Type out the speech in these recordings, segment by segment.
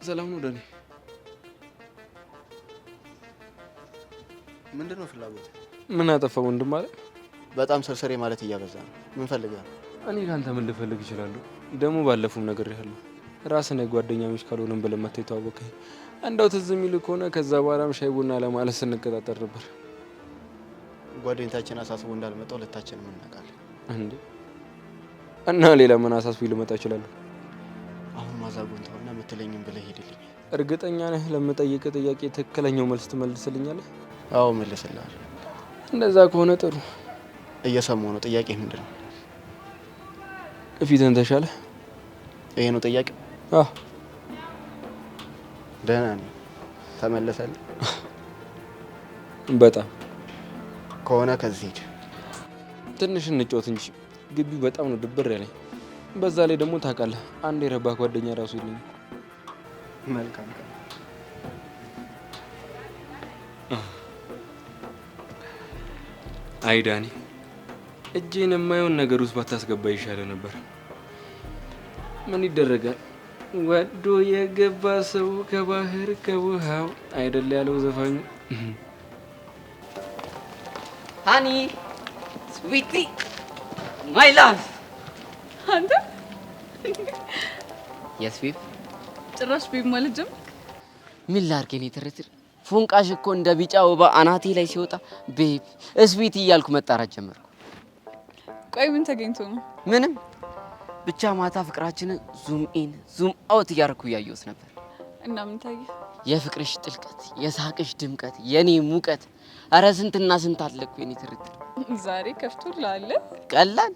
ሰላም ነው ዳኒ? ምንድነው ፍላጎት? ምን አጠፋው ወንድም አለ? በጣም ሰርሰሬ ማለት እያበዛ ነው። ምን ፈልገህ ነው? እኔ ካንተ ምን ልፈልግ እችላለሁ? ደግሞ ባለፈውም ነገር ያለው ራስህ ነህ ጓደኛሞች ካልሆነም ብለህ መተህ ተዋወቀኝ። እንደው ትዝ የሚል ከሆነ ከዛ በኋላም ሻይ ቡና ለማለት ስንቀጣጠር ነበር። ጓደኝታችን አሳስቦ እንዳልመጣው ሁለታችንም እናውቃለን። እንዴ እና ሌላ ምን አሳስቦ ልመጣ እችላለሁ? አሁን ማዛጉን ተውና የምትለኝም ብለህ ሄድልኝ። እርግጠኛ ነህ ለምጠይቅህ ጥያቄ ትክክለኛው መልስ ትመልስልኛለህ? አዎ መልስልሃለሁ። እንደዛ ከሆነ ጥሩ። እየሰማሁ ነው። ጥያቄ ምንድን ነው? ፊትህን ተሻለ? ይሄ ነው ጥያቄ? አዎ ደህና ነኝ። ተመለሰልህ? በጣም ከሆነ ከዚህ ሂድ። ትንሽ እንጫወት እንጂ ግቢው በጣም ነው ድብር ያለኝ። በዛ ላይ ደግሞ ታውቃለህ አንድ የረባ ጓደኛ ራሱ የለኝም። መልካም። አይ ዳኒ፣ እጄን የማይሆን ነገር ውስጥ ባታስገባ ይሻለ ነበር። ምን ይደረጋል፣ ወዶ የገባ ሰው ከባህር ከውሃው አይደል ያለው ዘፋኙ። ሃኒ ስዊቲ ማይ ላቭ። አንተ የስ ቢብ ጭራሽ ቢብ ማለት ጀመርክ? ምን ላድርግ የኔ ትርትር፣ ፎንቃሽ እኮ እንደ ቢጫ ወባ አናቴ ላይ ሲወጣ ቤብ ስዊቲ እያልኩ መጣራት ጀመርኩ። ቆይ ምን ተገኝቶ ነው? ምንም ብቻ ማታ ፍቅራችንን ዙም ኢን ዙም አውት እያደረኩ እያየሁት ነበር። እና ምን ታየ? የፍቅርሽ ጥልቀት፣ የሳቅሽ ድምቀት፣ የኔ ሙቀት፣ አረ ስንትና ስንት አለኩ የኔ ትርትር። ዛሬ ከፍቶልሃል? ቀላል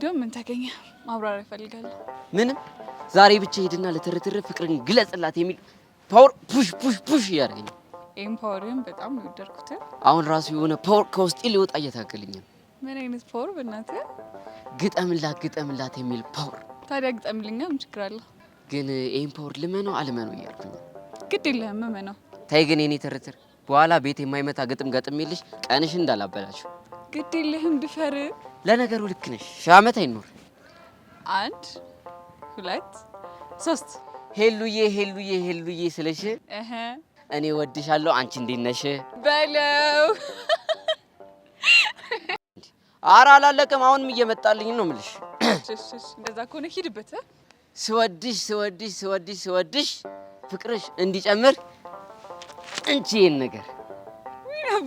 ደግሞ ምን ተገኘ? ማብራሪያ እፈልጋለሁ። ምንም ዛሬ ብቻ ሄድና ለትርትር ፍቅርን ግለጽላት የሚል ፓወር ፑሽ ፑሽ ፑሽ እያደረገኝ። ይሄን ፓወርን በጣም ነው የወደድኩት። አሁን ራሱ የሆነ ፓወር ከውስጤ ሊወጣ እየታገለኝ ነው። ምን አይነት ፓወር በእናትህ? ግጠምላት የሚል ፓወር። ታዲያ ግጠምልኛ፣ ምን ችግር አለ? ግን ይሄን ፓወር ልመነው አልመነው እያልኩኝ። ግድ የለህም እመነው። ተይ ግን የኔ ትርትር በኋላ ቤት የማይመታ ግጥም ገጥሜልሽ ቀንሽን እንዳላበላችሁ። ግድ የለህም ድፈር። ለነገሩ ልክ ነሽ፣ ሺህ ዓመት አይኖር። 1 2 3 ሄሉዬ ሄሉዬ ሄሉዬ ስለሽ እኔ ወድሻለሁ፣ አንቺ እንዴት ነሽ በለው። ኧረ አላለቀም፣ አሁንም እየመጣልኝ ነው የምልሽ። እንደዛ ከሆነ ሂድበት። ስወድሽ ስወድሽ ስወድሽ ስወድሽ ፍቅርሽ እንዲጨምር እንቺ ይሄን ነገር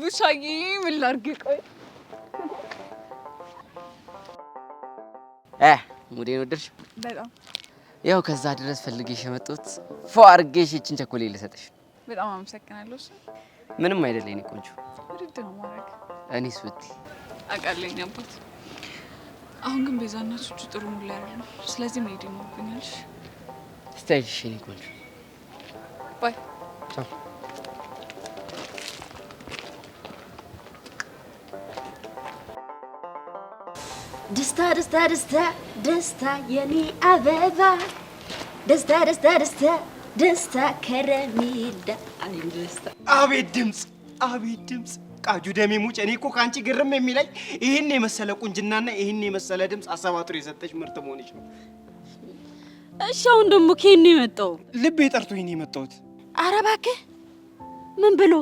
ቡሻዬ ምን ላድርግ? ቆይ ሙዴን ወደድሽ? በጣም ያው ከዛ ድረስ ፈልጌሽ የመጣሁት ፎ አድርጌሽ እችን ቸኮሌት ልሰጥሽ። በጣም አመሰግናለሁ። ምንም አይደለ የኔ ቆንጆ። ውድድ ነው ማድረግ። እኔስ ብትይ አውቃለኝ አባት። አሁን ግን ቤዛና ቹቹ ጥሩ ሙድ ላይ አይደሉም። ስለዚህ መሄድ ይኖርብኛል። ስታይልሽ የኔ ቆንጆ። ባይ ቻው። ደስታ ደስታ ደስታ ደስታ የኔ አበባ ደስታ ደስታ ደስታ ደስታ ከረሜላ አይ ደስታ። አቤት ድምፅ አቤት ድምፅ ቃጁ ደሜ ሙጭ። እኔ እኮ ካንቺ ግርም የሚለኝ ይሄን የመሰለ ቁንጅናና ይሄን የመሰለ ድምፅ አሰባጥሮ የሰጠሽ ምርጥ መሆንሽ ነው። እሺ አሁን ደግሞ ከየት ነው የመጣው? ልቤ ጠርቶኝ ነው የመጣሁት። ኧረ እባክህ ምን ብሎ?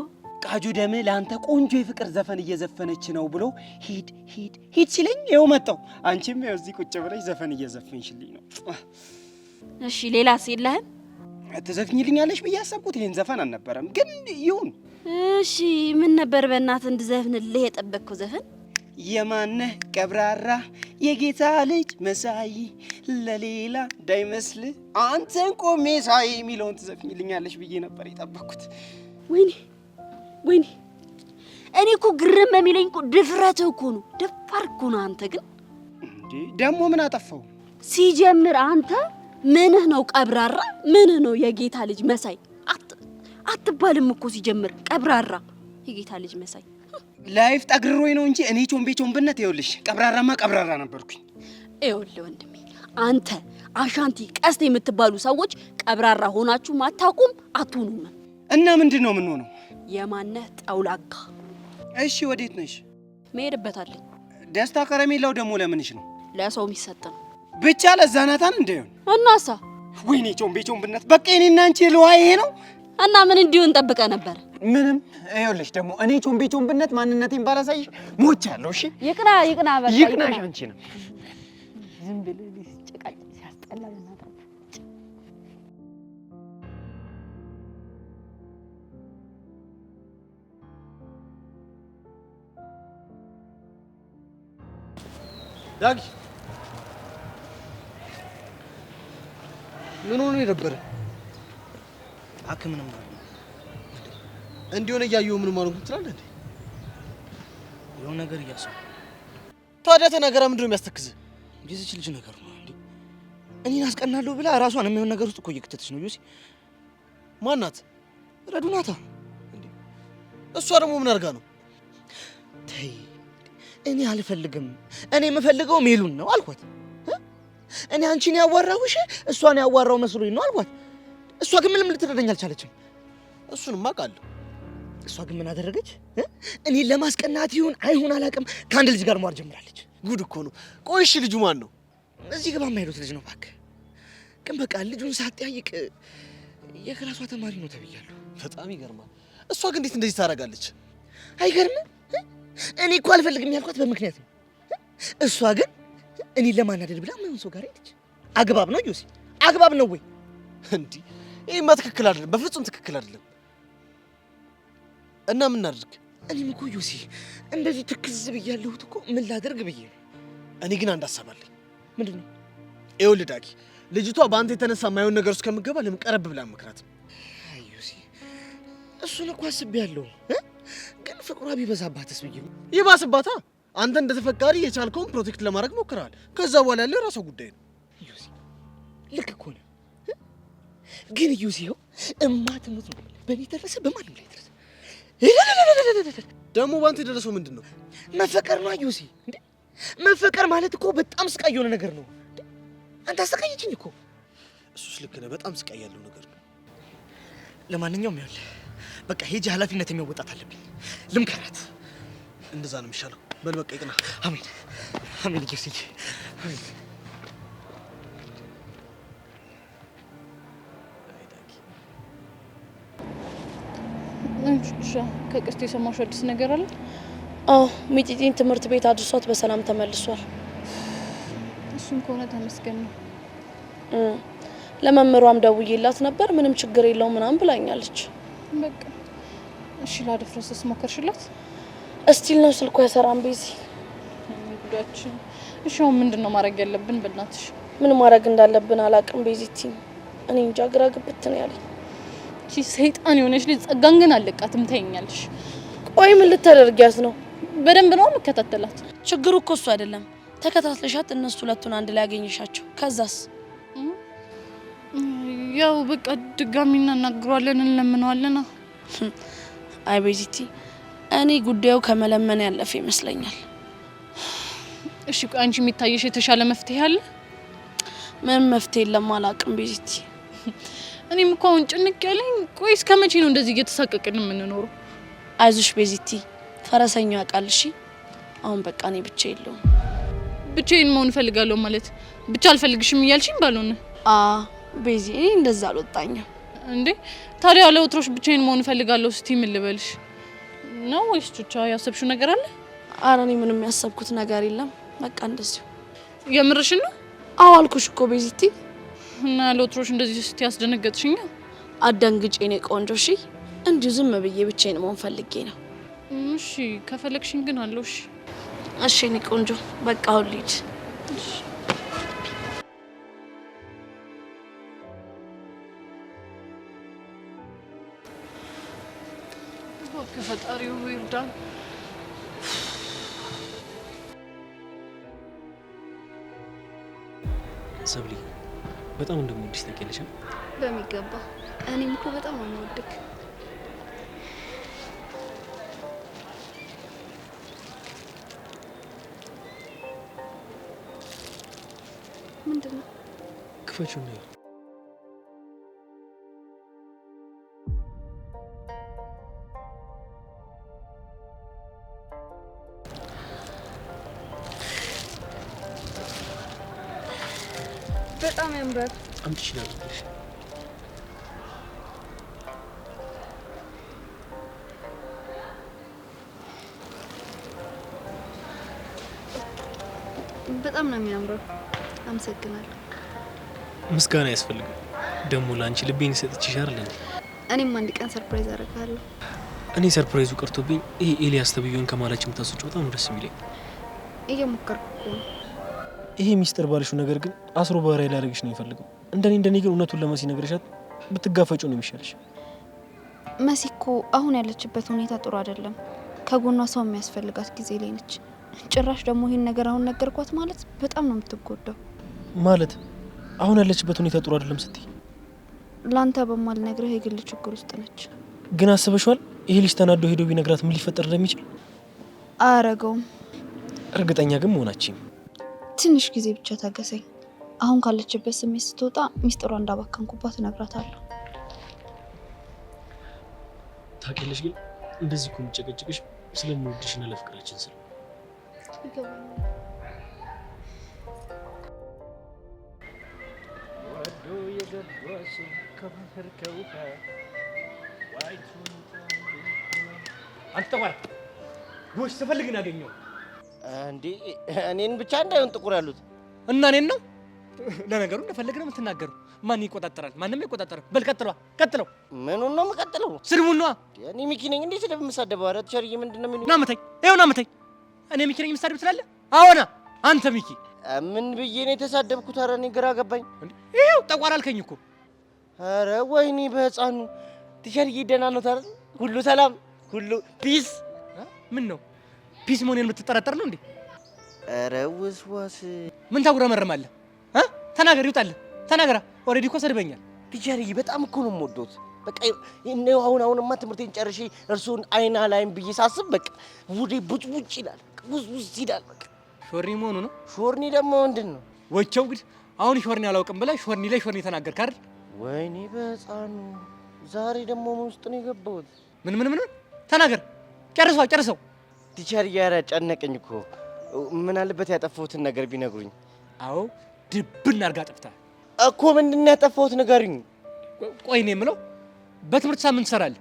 ቃጁ ደሜ ለአንተ ቆንጆ የፍቅር ዘፈን እየዘፈነች ነው ብሎ ሂድ ሂድ ሂድ ሲለኝ ይኸው መጣሁ። አንቺም ይኸው እዚህ ቁጭ ብለሽ ዘፈን እየዘፈንሽልኝ ነው። እሺ ሌላስ የለህም? ትዘፍኝልኛለሽ ብዬ ያሰብኩት ይሄን ዘፈን አልነበረም፣ ግን ይሁን። እሺ ምን ነበር በእናትህ እንድዘፍንልህ የጠበቅከው ዘፈን? የማነህ ቀብራራ የጌታ ልጅ መሳይ ለሌላ እንዳይመስል አንተን ቆሜ ሳይ የሚለውን ትዘፍኝልኛለሽ ብዬ ነበር የጠበቅኩት። ወይኔ ወይኔ እኔ እኮ ግርም የሚለኝ እኮ ድፍረትህ እኮ ነው። ደፋር እኮ ነው አንተ። ግን እንዴ ደግሞ ምን አጠፋው? ሲጀምር አንተ ምንህ ነው ቀብራራ? ምንህ ነው የጌታ ልጅ መሳይ? አትባልም እኮ ሲጀምር ቀብራራ የጌታ ልጅ መሳይ። ላይፍ ጠግሮኝ ነው እንጂ እኔ ቾምቤ ቾምብነት ይኸውልሽ ቀብራራማ ቀብራራ ነበርኩኝ። ይኸውልህ ወንድሜ አንተ አሻንቲ ቀስት የምትባሉ ሰዎች ቀብራራ ሆናችሁ አታውቁም አትሆኑም። እና ምንድን ነው ምን ሆነው? የማነህ ጠውላጋ። እሺ ወዴት ነሽ? መሄድበታለኝ። ደስታ ከረሜላው ደግሞ ለምንሽ ነው? ለሰው የሚሰጥ ነው። ብቻ ለዛናታን እንደሆነ እናሳ ወይኔ ጮምቤነት በቃ እኔና አንቺ ልዋ ይሄ ነው እና ምን እንዲሆን ጠብቀ ነበር? ምንም ይኸውልሽ ደግሞ እኔ ጮምቤነት ማንነቴን ባላሳይሽ ሞቻለሁ። እሺ ይቅና በቃ ይቅናሽ አንቺ ነው ዝም ብለህ ጭቃጭ ሲያስጠላ በእናትህ። ዳጊ ምን ሆኖ የነበረ? ምንም እንዲሆነ እያየሁ ምን ማለት ትላለህ እንዴ? የሆነ ነገር እያሰብኩ። ታዲያ ተናገራ። ምንድን ነው የሚያስተክዝህ? የዚች ልጅ ነገር ነው እንዴ? እኔን አስቀናለሁ ብላ ራሷን የሚሆን ነገር ውስጥ እኮ እየከተተች ነው። ዮሲ ማናት? ረዱ ናታ። እሷ ደግሞ ምን አድርጋ ነው? ተይ እኔ አልፈልግም። እኔ የምፈልገው ሜሉን ነው አልኳት። እኔ አንቺን ያዋራሁሽ እሷን ያዋራው መስሎኝ ነው አልኳት። እሷ ግን ምንም ልትረዳኝ አልቻለችም። እሱንማ አውቃለሁ። እሷ ግን ምን አደረገች? እኔን ለማስቀናት ይሁን አይሁን አላውቅም፣ ከአንድ ልጅ ጋር መዋል ጀምራለች። ጉድ እኮ ነው። ቆይ እሺ ልጁ ማን ነው? እዚህ ግባ የማይሉት ልጅ ነው እባክህ። ግን በቃ ልጁን ሳትጠያይቅ የክላሷ ተማሪ ነው ተብያለሁ። በጣም ይገርማል። እሷ ግን እንዴት እንደዚህ ታደርጋለች? አይገርምም? እኔ እኮ አልፈልግም ያልኳት በምክንያት ነው። እሷ ግን እኔን ለማናደድ ብላ ምን ሰው ጋር ሄደች። አግባብ ነው ዮሲ? አግባብ ነው ወይ? እንዲህ ይሄማ ትክክል አይደለም፣ በፍጹም ትክክል አይደለም። እና ምን እናድርግ? እኔም እኮ ዮሲ እንደዚህ ትክዝ ብያለሁት እኮ ምን ላደርግ ብዬ ነው። እኔ ግን አንድ ሀሳብ አለኝ። ምንድን ነው? ይኸውልህ ዳጊ፣ ልጅቷ በአንተ የተነሳ የማይሆን ነገር ውስጥ ከምትገባ ለምን ቀረብ ብላ መክራት? አይ ዮሲ እሱን እኮ አስቤያለሁ፣ ግን ፍቅሯ ቢበዛባትስ ብዬ ነው። ይባስባታ። አንተ እንደ ተፈቃሪ የቻልከውን ፕሮቴክት ለማድረግ ሞክረሃል። ከዛ በኋላ ያለው የራሷ ጉዳይ ነው። ዮሲ ልክ እኮ ነው፣ ግን ዮሲ ይኸው እማትሞት ነው። በእኔ ደረሰ በማንም ላይ ደረሰ። ደግሞ በአንተ የደረሰው ምንድን ነው? መፈቀር ነው ዮሲ። እንዴ መፈቀር ማለት እኮ በጣም ስቃይ የሆነ ነገር ነው። አንተ አሰቃየችኝ እኮ። እሱስ ልክ ነህ፣ በጣም ስቃይ ያለው ነገር ነው። ለማንኛውም ይኸውልህ በቃ ሄጄ ኃላፊነት የሚወጣት አለብኝ። ልምከራት። እንደዛ ነው የሚሻለው። በል በቃ ይቅና። አሜን አሜን ዮሲ አሜን። እንቹቻ ከቅስት የሰማሽው አዲስ ነገር አለ? አዎ ሚጢጢን ትምህርት ቤት አድርሷት በሰላም ተመልሷል። እሱም ከሆነ ተመስገን ነው። ለመምህሯም ደውዬላት ነበር። ምንም ችግር የለውም ምናምን ብላኛለች። በቃ እሺ ላደፍረስስ ሞከርሽላት? እስቲል ነው ስልኩ አይሰራም። ቤዚ ጉዳችን። እሺ አሁን ምንድነው ማድረግ ያለብን? በእናትሽ ምን ማድረግ እንዳለብን አላውቅም ቤዚቲ። እኔ እንጃ ግራ ግብት ነው ያለኝ። እቺ ሰይጣን የሆነች ልጅ ጸጋን ግን አለቃትም ታይኛለሽ። ቆይ ምን ልታደርጊያት ነው? በደንብ ነው መከታተላት። ችግሩ እኮ እሱ አይደለም። ተከታትለሻት እነሱ ሁለቱን አንድ ላይ ያገኘሻቸው፣ ከዛስ? ያው በቃ ድጋሚ እናናግሯለን፣ እንለምነዋለን። አይ ቤዚቲ እኔ ጉዳዩ ከመለመን ያለፈ ይመስለኛል። እሺ ቆይ አንቺ የሚታየሽ የተሻለ መፍትሄ አለ? ምን መፍትሄ የለም አላውቅም ቤዚቲ። እኔም እኮ አሁን ጭንቅ ያለኝ፣ ቆይ እስከ መቼ ነው እንደዚህ እየተሳቀቅን የምንኖረው? አይዞሽ ቤዚቲ፣ ፈረሰኛው ያውቃል። እሺ አሁን በቃ እኔ ብቻ የለውም። ብቻዬን መሆን እፈልጋለሁ ማለት ብቻ አልፈልግሽም እያልሽኝ ባልሆነ? ቤዚ እኔ እንደዛ አልወጣኝም እንዴ። ታዲያ ለውትሮሽ ብቻዬን መሆን እፈልጋለሁ እስቲ ምን ልበልሽ ነው? ወይስ ቹቻ ያሰብሽው ነገር አለ? ኧረ እኔ ምንም ያሰብኩት ነገር የለም። በቃ እንደዚሁ። የምርሽን ነው? አዎ አልኩሽ እኮ ቤዚቲ። እና ለውትሮሽ እንደዚህ እስቲ ያስደነገጥሽኝ? አደንግጬ ነው ቆንጆ። እሺ እንዲሁ ዝም ብዬ ብቻዬን መሆን ፈልጌ ነው። እሺ ከፈለግሽኝ ግን አለው። እሺ እሺ እኔ ቆንጆ በቃ አሁን ልሂድ። እሺ ከፈጣሪው ይርዳን። ሰብሊ በጣም እንደምወድሽ ታውቂያለሽ? በሚገባ እኔም እኮ በጣም ነው የምወድክ። ምንድነው? ክፈችው ነው። በጣም ያምራል። አምጪሽ ነው በጣም ነው የሚያምረው። አመሰግናለሁ። ምስጋና ያስፈልጋል። ደግሞ ላንቺ ልቤን ሰጥቼሽ አይደል? እኔም አንድ ቀን ሰርፕራይዝ አደርጋለሁ። እኔ ሰርፕራይዙ ቀርቶብኝ ይሄ ኤልያስ ተብዬውን ከማላችን ታስወጭ በጣም ደስ የሚለኝ። እየሞከርኩ ነው። ይሄ ሚስጥር ባልሽው ነገር ግን አስሮ ባህሪያ ሊያደርግሽ ነው የሚፈልገው። እንደኔ ግን እውነቱን ለመሲ ነግረሻት ብትጋፈጩ ነው የሚሻልሽ። መሲ እኮ አሁን ያለችበት ሁኔታ ጥሩ አይደለም። ከጎኗ ሰው የሚያስፈልጋት ጊዜ ላይ ነች። ጭራሽ ደግሞ ይሄን ነገር አሁን ነገርኳት ማለት በጣም ነው የምትጎዳው። ማለት አሁን ያለችበት ሁኔታ ጥሩ አይደለም ስትይ? ላንተ በማልነግርህ የግል ችግር ውስጥ ነች። ግን አስበሽዋል? ይሄ ልጅ ተናዶ ሄዶ ቢነግራት ምን ሊፈጠር እንደሚችል? አያረገውም። እርግጠኛ ግን መሆናችን። ትንሽ ጊዜ ብቻ ታገሰኝ። አሁን ካለችበት ስሜት ስትወጣ ሚስጥሯ እንዳባከንኩባት እነግራታለሁ። ታውቂያለሽ ግን እንደዚህ እኮ የምጨቀጭቅሽ ስለምወድሽና ለፍቅራችን ስለ ወዶ የገባሽ ከባህር ከውሃ ዋይቱን አንተ ተባረ ጎሽ ተፈልግን ያገኘው እንዴ እኔን ብቻ እንዳይሆን ጥቁር ያሉት እና እኔን ነው። ለነገሩ እንደፈለግን ነው የምትናገሩ። ማን ይቆጣጠራል? ማንም አይቆጣጠርም። በል ቀጥለው። ምኑን ነው የምቀጥለው? ስድቡን ነዋ። እኔ ሚኪ ነኝ እንዴ ስድብ የምሳደበው? ኧረ ቸርዬ ምንድነው የሚሉኝ? ናምተኝ ይኸው ናምተኝ። እኔ ሚኪ ነኝ የምሳደብ ትላለህ? አዎና አንተ ሚኪ ምን ብዬ ነው የተሳደብኩት? ኧረ እኔ ግራ ገባኝ። ይኸው ጠቋር አልከኝ እኮ። ኧረ ወይኔ በህፃኑ ቲቸርዬ ደህና ነው ታዲያ? ሁሉ ሰላም፣ ሁሉ ፒስ። ምን ነው ፒስ መሆኔን የምትጠራጠር ነው እንዴ? ኧረ ውስዋስ ምን ታጉረመርማለህ? ተናገር፣ ይውጣልህ፣ ተናገራ። ኦልሬዲ እኮ ሰድበኛል። ቲቸርዬ በጣም እኮ ነው የምወደውት። በቃ አሁንማ ትምህርቴን ጨርሼ እርሱን አይና ላይም ብዬ ሳስብ በቃ ውዴ ቡጭ ይላል፣ ውዝ ይላል። በቃ ሾርኒ መሆኑ ነው። ሾርኒ ደግሞ ምንድን ነው? ወቸው እንግዲህ አሁን ሾርኒ አላውቅም ብለህ ሾርኒ ላይ ሾርኒ ተናገርክ አይደል? ወይኔ በህፃኑ ዛሬ ደግሞ ምን ውስጥ ነው የገባሁት? ምን ተናገር፣ ጨርሰው። ቲቸርዬ ኧረ ጨነቀኝ እኮ። ምን አለበት ያጠፋሁትን ነገር ቢነግሩኝ? አዎ ድብን አድርጋ ጠፍታ እኮ። ምንድን ነው ያጠፋሁት ንገሩኝ። ቆይ እኔ የምለው በትምህርት ሳምንት ትሰራለህ?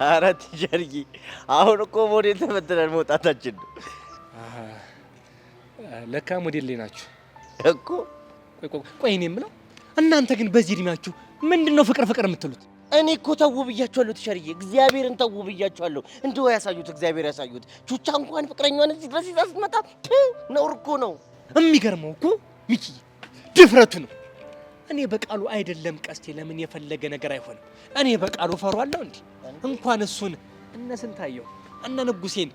ኧረ ቲቸርዬ አሁን እኮ ሞዴል ተፈትነን መውጣታችን ነው። ለካ ሞዴል ላይ ናችሁ እኮ። ቆይ እኔ የምለው እናንተ ግን በዚህ እድሜያችሁ ምንድን ነው ፍቅር የምትሉት? እኔ እኮ ተው ብያቸዋለሁ ቲቸርዬ፣ እግዚአብሔርን ተው ብያቸዋለሁ። እንደው ያሳዩት እግዚአብሔር ያሳዩት። ቹቻ እንኳን ፍቅረኛዋን እዚህ ድረስ ይዛ ስትመጣ ነውር እኮ ነው። የሚገርመው እኮ ሚኪ ድፍረቱ ነው። እኔ በቃሉ አይደለም ቀስቴ ለምን የፈለገ ነገር አይሆንም። እኔ በቃሉ ፈሯለሁ እንዴ? እንኳን እሱን እነ ስንታየው እነ ንጉሴን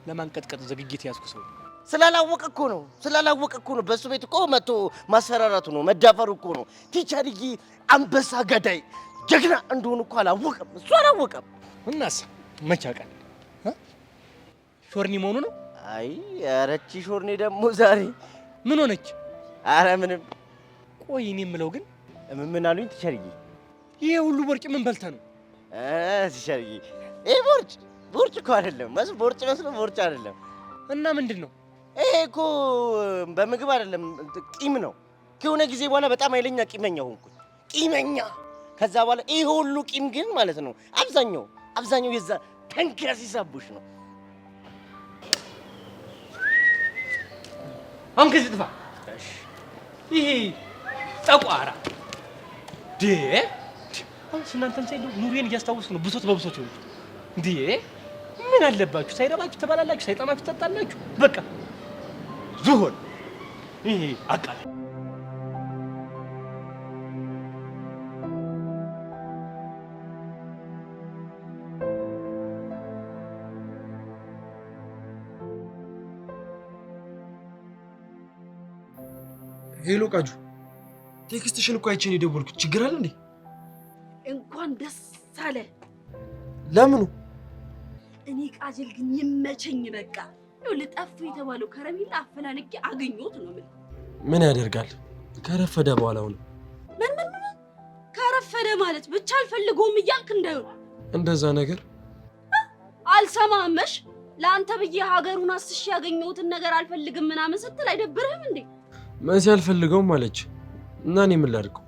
ለማንቀጥቀጥ ዝግጅት ያዝኩ ሰው ስላላወቀ እኮ ነው። በሱ ቤት እኮ መቶ ማስፈራራቱ ነው፣ መዳፈሩ እኮ ነው። ቲቸርዬ አንበሳ ገዳይ ጀግና እንደሆነ እኮ አላወቀም፣ እሱ አላወቀም። እናስ መቼ አውቃለሁ? ሾርኒ መሆኑ ነው። አይ ያረቺ ሾርኒ ደግሞ ዛሬ ምን ሆነች? አረ ምንም። ቆይ እኔ የምለው ግን ምን አሉኝ ቲቸርዬ? ይሄ ሁሉ ቦርጭ ምን በልተ ነው? ቲቸርዬ ይሄ ቦርጭ እኮ አይደለም፣ ቦርጭ መስሎ ቦርጭ አይደለም። እና ምንድን ነው? ይሄ እኮ በምግብ አይደለም ቂም ነው። ከሆነ ጊዜ በኋላ በጣም ኃይለኛ ቂመኛ ሆንኩኝ። ቂመኛ። ከዛ በኋላ ይሄ ሁሉ ቂም ግን ማለት ነው አብዛኛው የዛ ተንከሲስ አቡሽ ነው። አሁን ከዚህ ጥፋ። ይሄ ጠቋራ አሁን እናንተም ሳይሉ ኑሬን እያስታወስኩ ነው። ብሶት በብሶት ይሆኑ እንዴ? ምን አለባችሁ? ሳይረባችሁ ትበላላችሁ፣ ሳይጠማችሁ ትጠጣላችሁ። በቃ ዝሆን ይሄ አቃለ ሄሎ ቃጁ፣ ቴክስትሽን እኮ አይቼ ነው የደወልኩት። ችግር አለ እንዴ? እንኳን ደስ አለ። ለምኑ? እኔ ቃጀል ግን ይመቸኝ። በቃ ልጠፉ የተባለው ከረሜላ አፈላልጌ አገኘሁት ነው የምልህ። ምን ያደርጋል ከረፈደ በኋላ ነው። ምን ከረፈደ ማለት ብቻ አልፈልገውም እያልክ እንዳይሆን። እንደዛ ነገር አልሰማመሽ። ለአንተ ብዬ ሀገሩን አስሽ ያገኘሁትን ነገር አልፈልግም ምናምን ስትል አይደብርህም እንዴ? መሲ አልፈልገውም አለች እና እኔ ምን ላድርገው?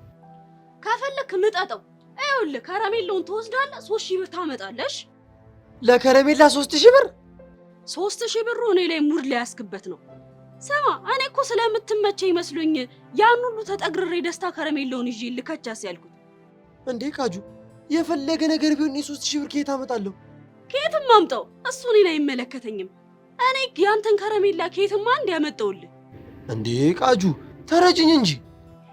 ከፈለክ ምጠጠው። ይኸውልህ ከረሜላውን ትወስዳለህ፣ 3000 ብር ታመጣለሽ። ለከረሜላ 3000 ብር? 3000 ብሩ እኔ ላይ ሙድ ላይ ያስክበት ነው። ስማ እኔ እኮ ስለምትመቸኝ መስሎኝ ያን ሁሉ ተጠግርሬ ደስታ ከረሜላውን ይዤ ልከቻስ ያልኩት። እንዴ ካጁ የፈለገ ነገር ቢሆን 3000 ብር ከየት አመጣለሁ? ከየትም አምጣው፣ እሱ እኔን አይመለከተኝም። እኔ ያንተን ከረሜላ ከየትም አንድ ያመጣውልህ። እንዴ ቃጁ ተረጅኝ እንጂ።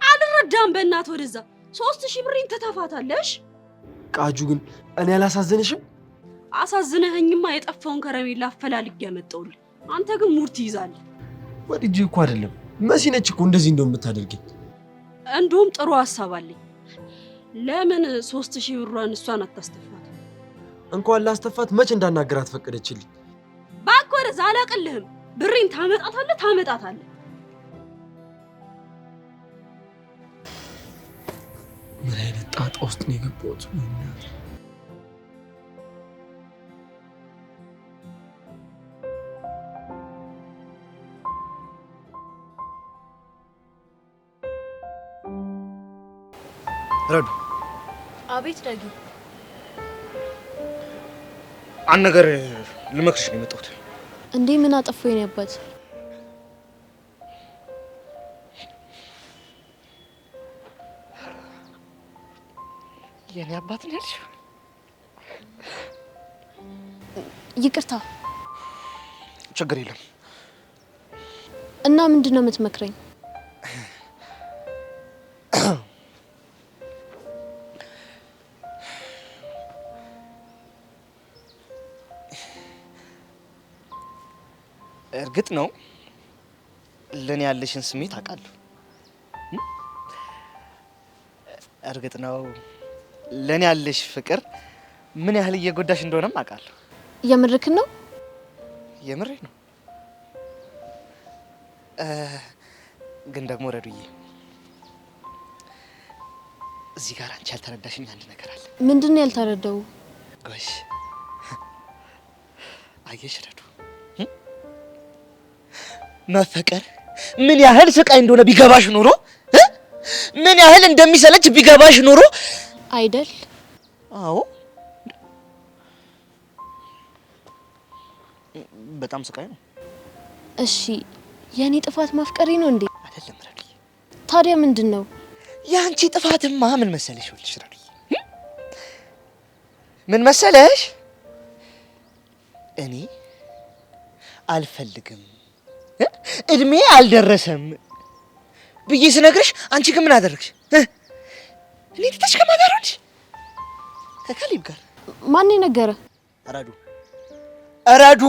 አልረዳም በእናትህ ወደዛ 3000 ብሬን ተተፋታለሽ። ቃጁ ግን እኔ አላሳዘንሽም? አሳዝነኸኝማ የጠፋውን ከረሜላ አፈላልጌ ያመጣውልህ። አንተ ግን ሙድ ትይዛለህ። ወዲጄ እኮ አይደለም መሲ ነች እኮ እንደዚህ እንደምታደርገኝ። እንደውም ጥሩ ሐሳብ አለኝ። ለምን 3000 ብሯን እሷን አታስተፋት? እንኳን ላስተፋት መች እንዳናገራት ፈቀደችልኝ። እባክህ ወደዛ አላቅልህም። ብሬን ታመጣታለህ። ምን አይነት ጣጣ ውስጥ ነው የገባሁት? ረዱ። አቤት ዳጊ። አንድ ነገር ልመክርሽ ነው የመጣሁት። እንዴ ምን አጠፋው የኔ አባት? የኔ አባት ነው ያልሽው? ይቅርታ። ችግር የለም። እና ምንድነው የምትመክረኝ? እርግጥ ነው ለኔ ያለሽን ስሜት አውቃለሁ። እርግጥ ነው ለኔ ያለሽ ፍቅር ምን ያህል እየጎዳሽ እንደሆነም አውቃለሁ። የምርክን ነው? የምሬ ነው። ግን ደግሞ ረዱዬ እዚህ ጋር አንቺ ያልተረዳሽኝ አንድ ነገር አለ። ምንድነው ያልተረዳው? ጎሽ አየሽ ረዱ፣ መፈቀር ምን ያህል ስቃይ እንደሆነ ቢገባሽ ኖሮ ምን ያህል እንደሚሰለች ቢገባሽ ኖሮ አይደል? አዎ በጣም ስቃይ ነው። እሺ የኔ ጥፋት ማፍቀሬ ነው እንዴ? አይደለም ረዱዬ። ታዲያ ምንድነው? ያንቺ ጥፋትማ ምን መሰለሽ? ወልሽ ረዱዬ ምን መሰለሽ? እኔ አልፈልግም እድሜ አልደረሰም ብዬ ስነግርሽ አንቺ ግን ምን አደረግሽ? እኔ ትተሽ ከማጋሮች ከካሊብ ጋር ማን ነገረ? ረዱ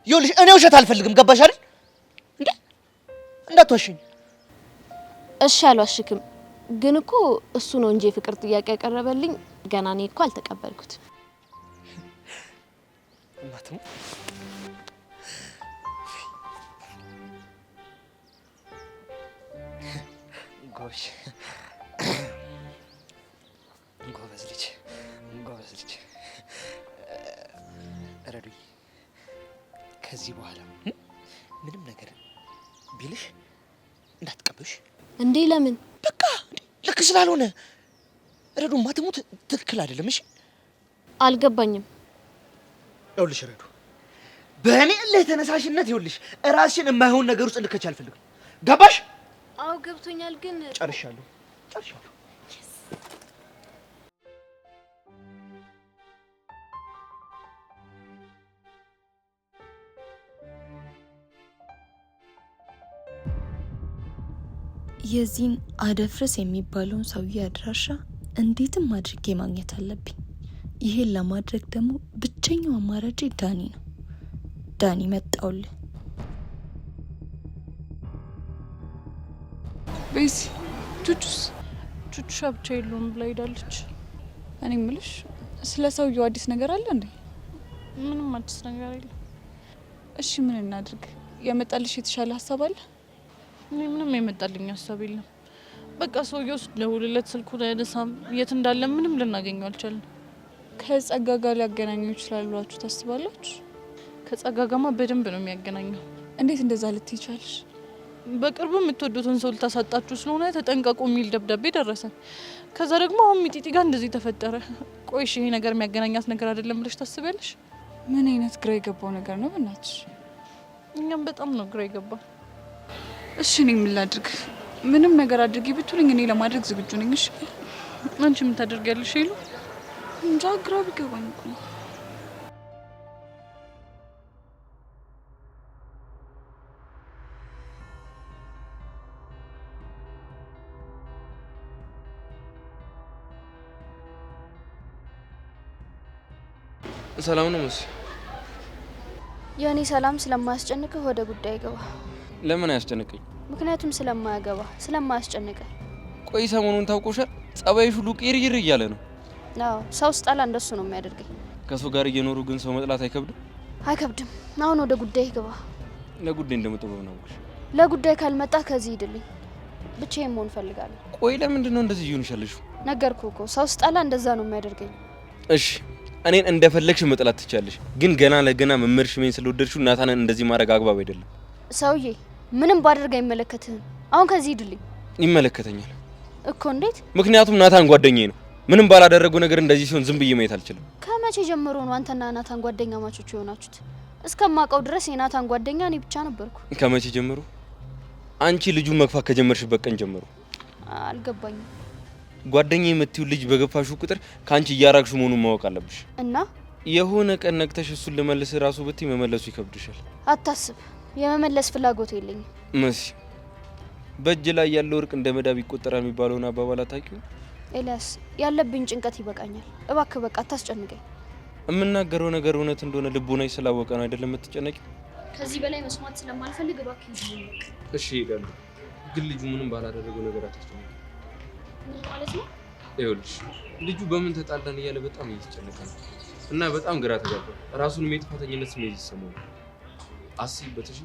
ይኸውልሽ እኔ ውሸት አልፈልግም። ገባሽ አይደል? እንዴ እንዳትዋሽኝ። እሺ አልዋሽክም። ግን እኮ እሱ ነው እንጂ የፍቅር ጥያቄ ያቀረበልኝ ገና እኔ እኮ አልተቀበልኩት። እናትም ጎሽ ጎበዝ ልጅ ረዱዬ፣ ከዚህ በኋላ ምንም ነገር ቢልሽ እንዳትቀበሽ። እንዴ ለምን? በቃ ልክ ስላልሆነ ረዱ ማትሙት ትክክል አይደለም። እሺ አልገባኝም። ይኸውልሽ ረዱ፣ በእኔ እልህ ተነሳሽነት ይኸውልሽ እራስሽን የማይሆን ነገር ውስጥ ልከች አልፈልግም። ገባሽ? አዎ ገብቶኛል። ግን ጨርሻለሁ። የዚህን አደፍርስ የሚባለውን ሰውዬ አድራሻ እንዴትም አድርጌ ማግኘት አለብኝ። ይሄን ለማድረግ ደግሞ ብቸኛው አማራጭ ዳኒ ነው። ዳኒ መጣውልህ። ቤዚ ቹቹሻ ብቻ የለውም ብላ ሄዳለች። እኔ ምልሽ ስለ ሰውየው አዲስ ነገር አለ እንዴ? ምንም አዲስ ነገር የለም። እሺ ምን እናድርግ? የመጣልሽ የተሻለ ሀሳብ አለ? እኔ ምንም የመጣልኝ ሀሳብ የለም። በቃ ሰውየው ስደውልለት ስልኩን አያነሳም። የት እንዳለ ምንም ልናገኘው አልቻልንም። ከጸጋ ጋር ሊያገናኘው ይችላል ብላችሁ ታስባላችሁ? ከጸጋ ጋማ በደንብ ነው የሚያገናኘው። እንዴት እንደዛ ልትይ ቻልሽ? በቅርቡ የምትወዱትን ሰው ልታሳጣችሁ ስለሆነ ተጠንቀቁ የሚል ደብዳቤ ደረሰን። ከዛ ደግሞ አሁን ሚጢጢ ጋር እንደዚህ ተፈጠረ። ቆይ እሺ ይሄ ነገር የሚያገናኛት ነገር አይደለም ብለሽ ታስቢያለሽ? ምን አይነት ግራ የገባው ነገር ነው በእናትሽ? እኛም በጣም ነው ግራ የገባን። እሺ እኔ ምን ላድርግ? ምንም ነገር አድርጊ ብትሉኝ እኔ ለማድረግ ዝግጁ ነኝ። እሺ አንቺ ምን ታደርጊያለሽ? ይሉ እንጃ ግራ ቢገባኝ እኮ ነው። ሰላም ነው መስ የኔ ሰላም ስለማያስጨንቅህ ወደ ጉዳይ ገባ። ለምን አያስጨንቀኝ? ምክንያቱም ስለማያገባ ስለማያስጨንቅህ። ቆይ ሰሞኑን ታውቆሻል፣ ጸባይሽ ሁሉ ቅይርይር እያለ ነው። አዎ ሰው ስጣላ እንደሱ ነው የሚያደርገኝ። ከሰው ጋር እየኖሩ ግን ሰው መጥላት አይከብድም? አይከብድም። አሁን ወደ ጉዳይ ገባ። ለጉዳይ እንደመጣሁ በምናውቅሽ። ለጉዳይ ካልመጣ ከዚህ ሂድልኝ። ብቻዬን መሆን እፈልጋለሁ። ቆይ ለምንድን ነው እንደዚህ ይሆንሻል? ነገርኩህ እኮ ሰው ስጣላ እንደዛ ነው የሚያደርገኝ። እሺ እኔን እንደፈለግሽ መጥላት ትቻለሽ፣ ግን ገና ለገና መመርሽ ምን ስለወደድሽው ናታንን እንደዚህ ማድረግ አግባብ አይደለም። ሰውዬ ምንም ባደርግ አይመለከትህም። አሁን ከዚህ ሂድልኝ። ይመለከተኛል እኮ። እንዴት? ምክንያቱም ናታን ጓደኛዬ ነው። ምንም ባላደረገው ነገር እንደዚህ ሲሆን ዝም ብዬ ማየት አልችልም። ከመቼ ጀምሮ ነው አንተና ናታን ጓደኛ ማቾች የሆናችሁት? እስከማውቀው ድረስ የናታን ጓደኛ እኔ ብቻ ነበርኩ። ከመቼ ጀምሮ? አንቺ ልጁን መግፋት ከጀመርሽበት ቀን ጀምሮ። አልገባኝም። ጓደኛዬ የምትይው ልጅ በገፋሽው ቁጥር ካንቺ እያራቅሽ መሆኑን ማወቅ አለብሽ። እና የሆነ ቀን ነቅተሽ እሱን ልመልስ ራሱ ብትይ መመለሱ ይከብድሻል። አታስብ፣ የመመለስ ፍላጎት የለኝም። መሲ በእጅ ላይ ያለው ወርቅ እንደ መዳብ ይቆጠራል የሚባለውን አባባል አታውቂውም? ኤልያስ ያለብኝ ጭንቀት ይበቃኛል። እባክህ በቃ አታስጨንቀኝ። የምናገረው ነገር እውነት እንደሆነ ልቦናሽ ስላወቀ ነው አይደለም የምትጨነቂው? ከዚህ በላይ መስማት ስለማልፈልግ እባክህ ይልቅ። እሺ እሄዳለሁ፣ ግን ልጁ ምንም ባላደረገው ነገር አታስጨንቂ። ምን ማለት ነው? ይኸውልሽ ልጁ በምን ተጣላን እያለ በጣም እየተጨነቀ ነው እና በጣም ግራ ተጋባ። ራሱን የጥፋተኝነት ስሜት ይሰማው። አስይበት እሺ።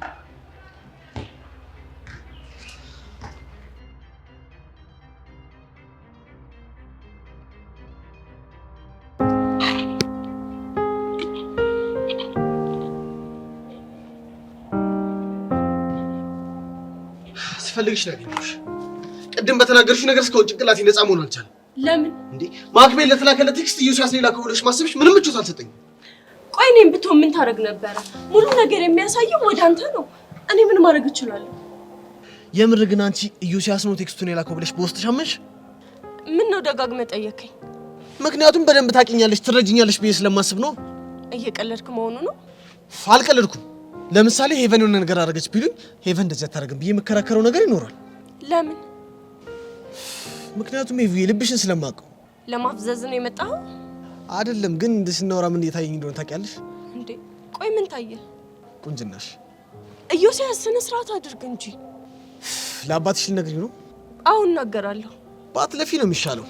ስፈልግሽ ነው ያገኘሁሽ። ቅድም በተናገርሽው ነገር እስካሁን ጭንቅላቴ ነፃ መሆን አልቻለም። ለምን እንዴ? ማክቤል ለተላከለ ቴክስት ኢዮስያስ ሌላ ከሆነሽ ማሰብሽ ምንም ምቾት አልሰጠኝም። ቆይ እኔም ብትሆን ምን ታደርግ ነበረ? ሙሉ ነገር የሚያሳየው ወደ አንተ ነው። እኔ ምን ማድረግ እችላለሁ? የምር ግን አንቺ ኢዮስያስ ነው ቴክስቱን የላከው ብለሽ በውስጥሽ አመንሽ? ምን ነው ደጋግመህ ጠየከኝ? ምክንያቱም በደንብ ታውቂኛለሽ፣ ትረጅኛለሽ ብዬ ስለማስብ ነው። እየቀለድክ መሆኑ ነው? አልቀለድኩም። ለምሳሌ ሄቨን የሆነ ነገር አደረገች ቢሉኝ ሄቨን እንደዚህ አታደርግም ብዬ የምከራከረው ነገር ይኖራል። ለምን? ምክንያቱም ሄቪ ልብሽን ስለማውቀው። ለማፍዘዝ ነው የመጣኸው? አይደለም፣ ግን እንደዚህ ስናወራ ምን እየታየኝ እንደሆነ ታውቂያለሽ? እንዴ ቆይ ምን ታየ? ቁንጅናሽ። ኢዮስያስ ስነ ስርዓት አድርግ እንጂ። ለአባትሽ ልነግሪው ነው? አሁን እናገራለሁ። ባትለፊ ነው የሚሻለው።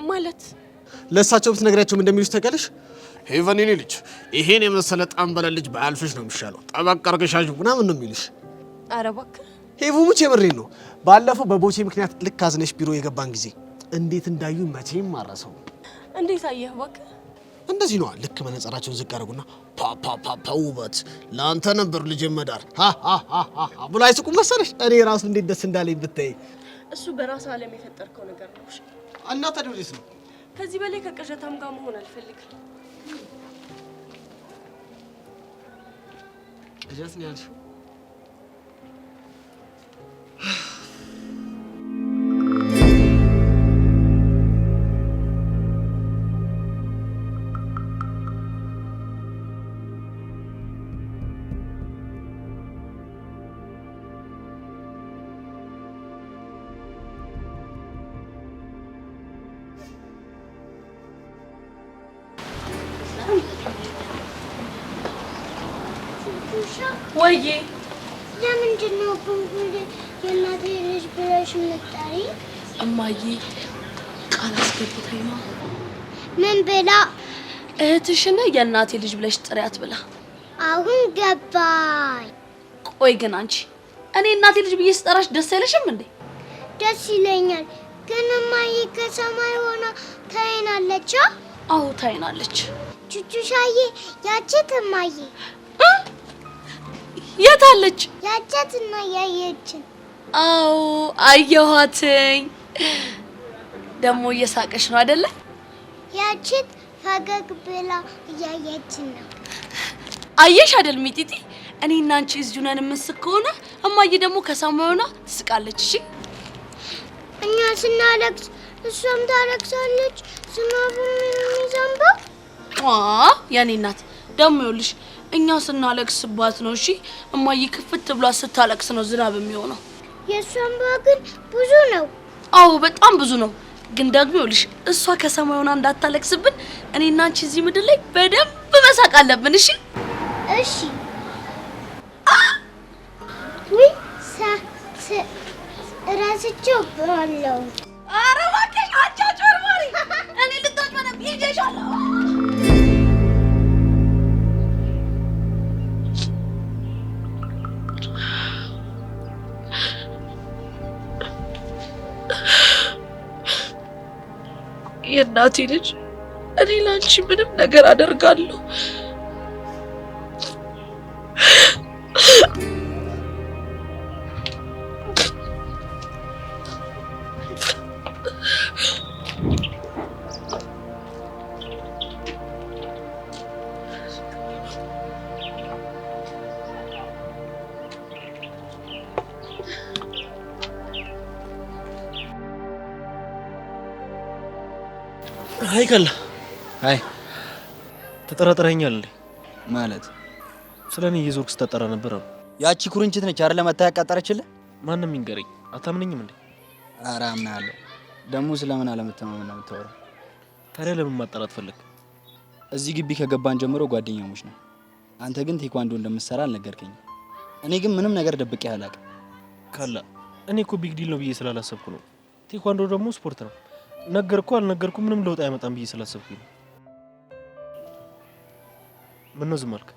ማለት ለእሳቸው ብትነግሪያቸው ምን እንደሚሉሽ ታውቂያለሽ? ሄቨን የኔ ልጅ ይሄን የመሰለ ጣምበለ ልጅ ባያልፍሽ ነው የሚሻለው፣ ጠበቅ አድርገሽ ያዥው ምናምን ነው የሚሉሽ። ኧረ እባክህ ሄቭ ሙች የምሬን ነው። ባለፈው በቦቼ ምክንያት ልክ አዝነሽ ቢሮ የገባን ጊዜ እንዴት እንዳዩ መቼም ማረሰው። እንዴት አየህ? እባክህ እንደዚህ ነው። ልክ መነጽራቸውን ዝቅ አድርጉና ፓ ውበት ለአንተ ነበር ልጅ መዳር ብሎ አይስቁም መሰለሽ? እኔ ራሱ እንዴት ደስ እንዳለኝ ብታይ። እሱ በራስ ዓለም የፈጠርከው ነገር ነው። እና ታዲያ ወዴት ነው? ከዚህ በላይ ከቅዠታም ጋር መሆን አልፈልግም። ቅዠት ነው ያልሽው? ወይዬ ለምንድን ነው ቡንቡን የእናቴ ልጅ ብለሽ የምትጠሪኝ? እማዬ ቃል አስገብታኝ ነው። ምን ብላ? እህትሽን የእናቴ ልጅ ብለሽ ጥሪያት ብላ። አሁን ገባኝ። ቆይ ግን አንቺ እኔ እናቴ ልጅ ብዬ ስጠራሽ ደስ አይለሽም እንዴ? ደስ ይለኛል፣ ግን እማዬ ከሰማይ ሆና ታይናለች። አዎ ታይናለች። ቹቹሻዬ ያችት እማዬ የት አለች? ያቻትና ያየችን አዎ አየኋትኝ። ደግሞ እየሳቀሽ ነው አይደለ? ያቺት ፈገግ ብላ እያየችን ነው። አየሽ አይደል ሚጢጢ? እኔና አንቺ እዚሁ ነን የምንስቅ ከሆነ እማዬ ደግሞ ከሰማዩና ትስቃለች። እሺ እኛ ስናለቅስ እሷም ታለቅሳለች። ዝናቡ የሚዘንበው የኔ እናት ደግሞ ይኸውልሽ እኛ ስናለቅስባት ነው። እሺ እማዬ ክፍት ብሏ ስታለቅስ ነው ዝናብ የሚሆነው። የእሷ እንባ ግን ብዙ ነው። አዎ በጣም ብዙ ነው። ግን ደግሞ ይኸውልሽ እሷ ከሰማዩና እንዳታለቅስብን እኔና አንቺ እዚህ ምድር ላይ በደንብ መሳቅ አለብን። እሺ እሺ። ወይ እረስቼው ብላለሁ። ኧረ እባክሽ አጫጭበርባሪ! እኔ ልታጭበረብ ይዤሻለሁ። የእናቴ ልጅ እኔ ላንቺ ምንም ነገር አደርጋለሁ። አይ ከላ አይ ተጠራጥረኸኛል እንዴ? ማለት ስለኔ እየዞርክ ስታጠራ ነበር አሉ። ያቺ ኩርንችት ነች አይደል መታ ያቃጠረችልህ? ማንም ይንገረኝ። አታምነኝም እንዴ? ኧረ አምናለሁ። ደግሞ ስለምን አለመተማመን ነው የምታወራው? ታዲያ ለምን ማጣራት ፈለግ? እዚህ ግቢ ከገባን ጀምሮ ጓደኛሞች ነው። አንተ ግን ቴኳንዶ እንደምትሰራ አልነገርከኝም። እኔ ግን ምንም ነገር ደብቄ አላውቅም። ካላ እኔ እኮ ቢግ ዲል ነው ብዬ ስላላሰብኩ ነው። ቴኳንዶ ደግሞ ስፖርት ነው። ነገርኩ አልነገርኩ ምንም ለውጥ አይመጣም ብዬ ስላሰብኩኝ ነው። ምን ነው ዝም አልክ?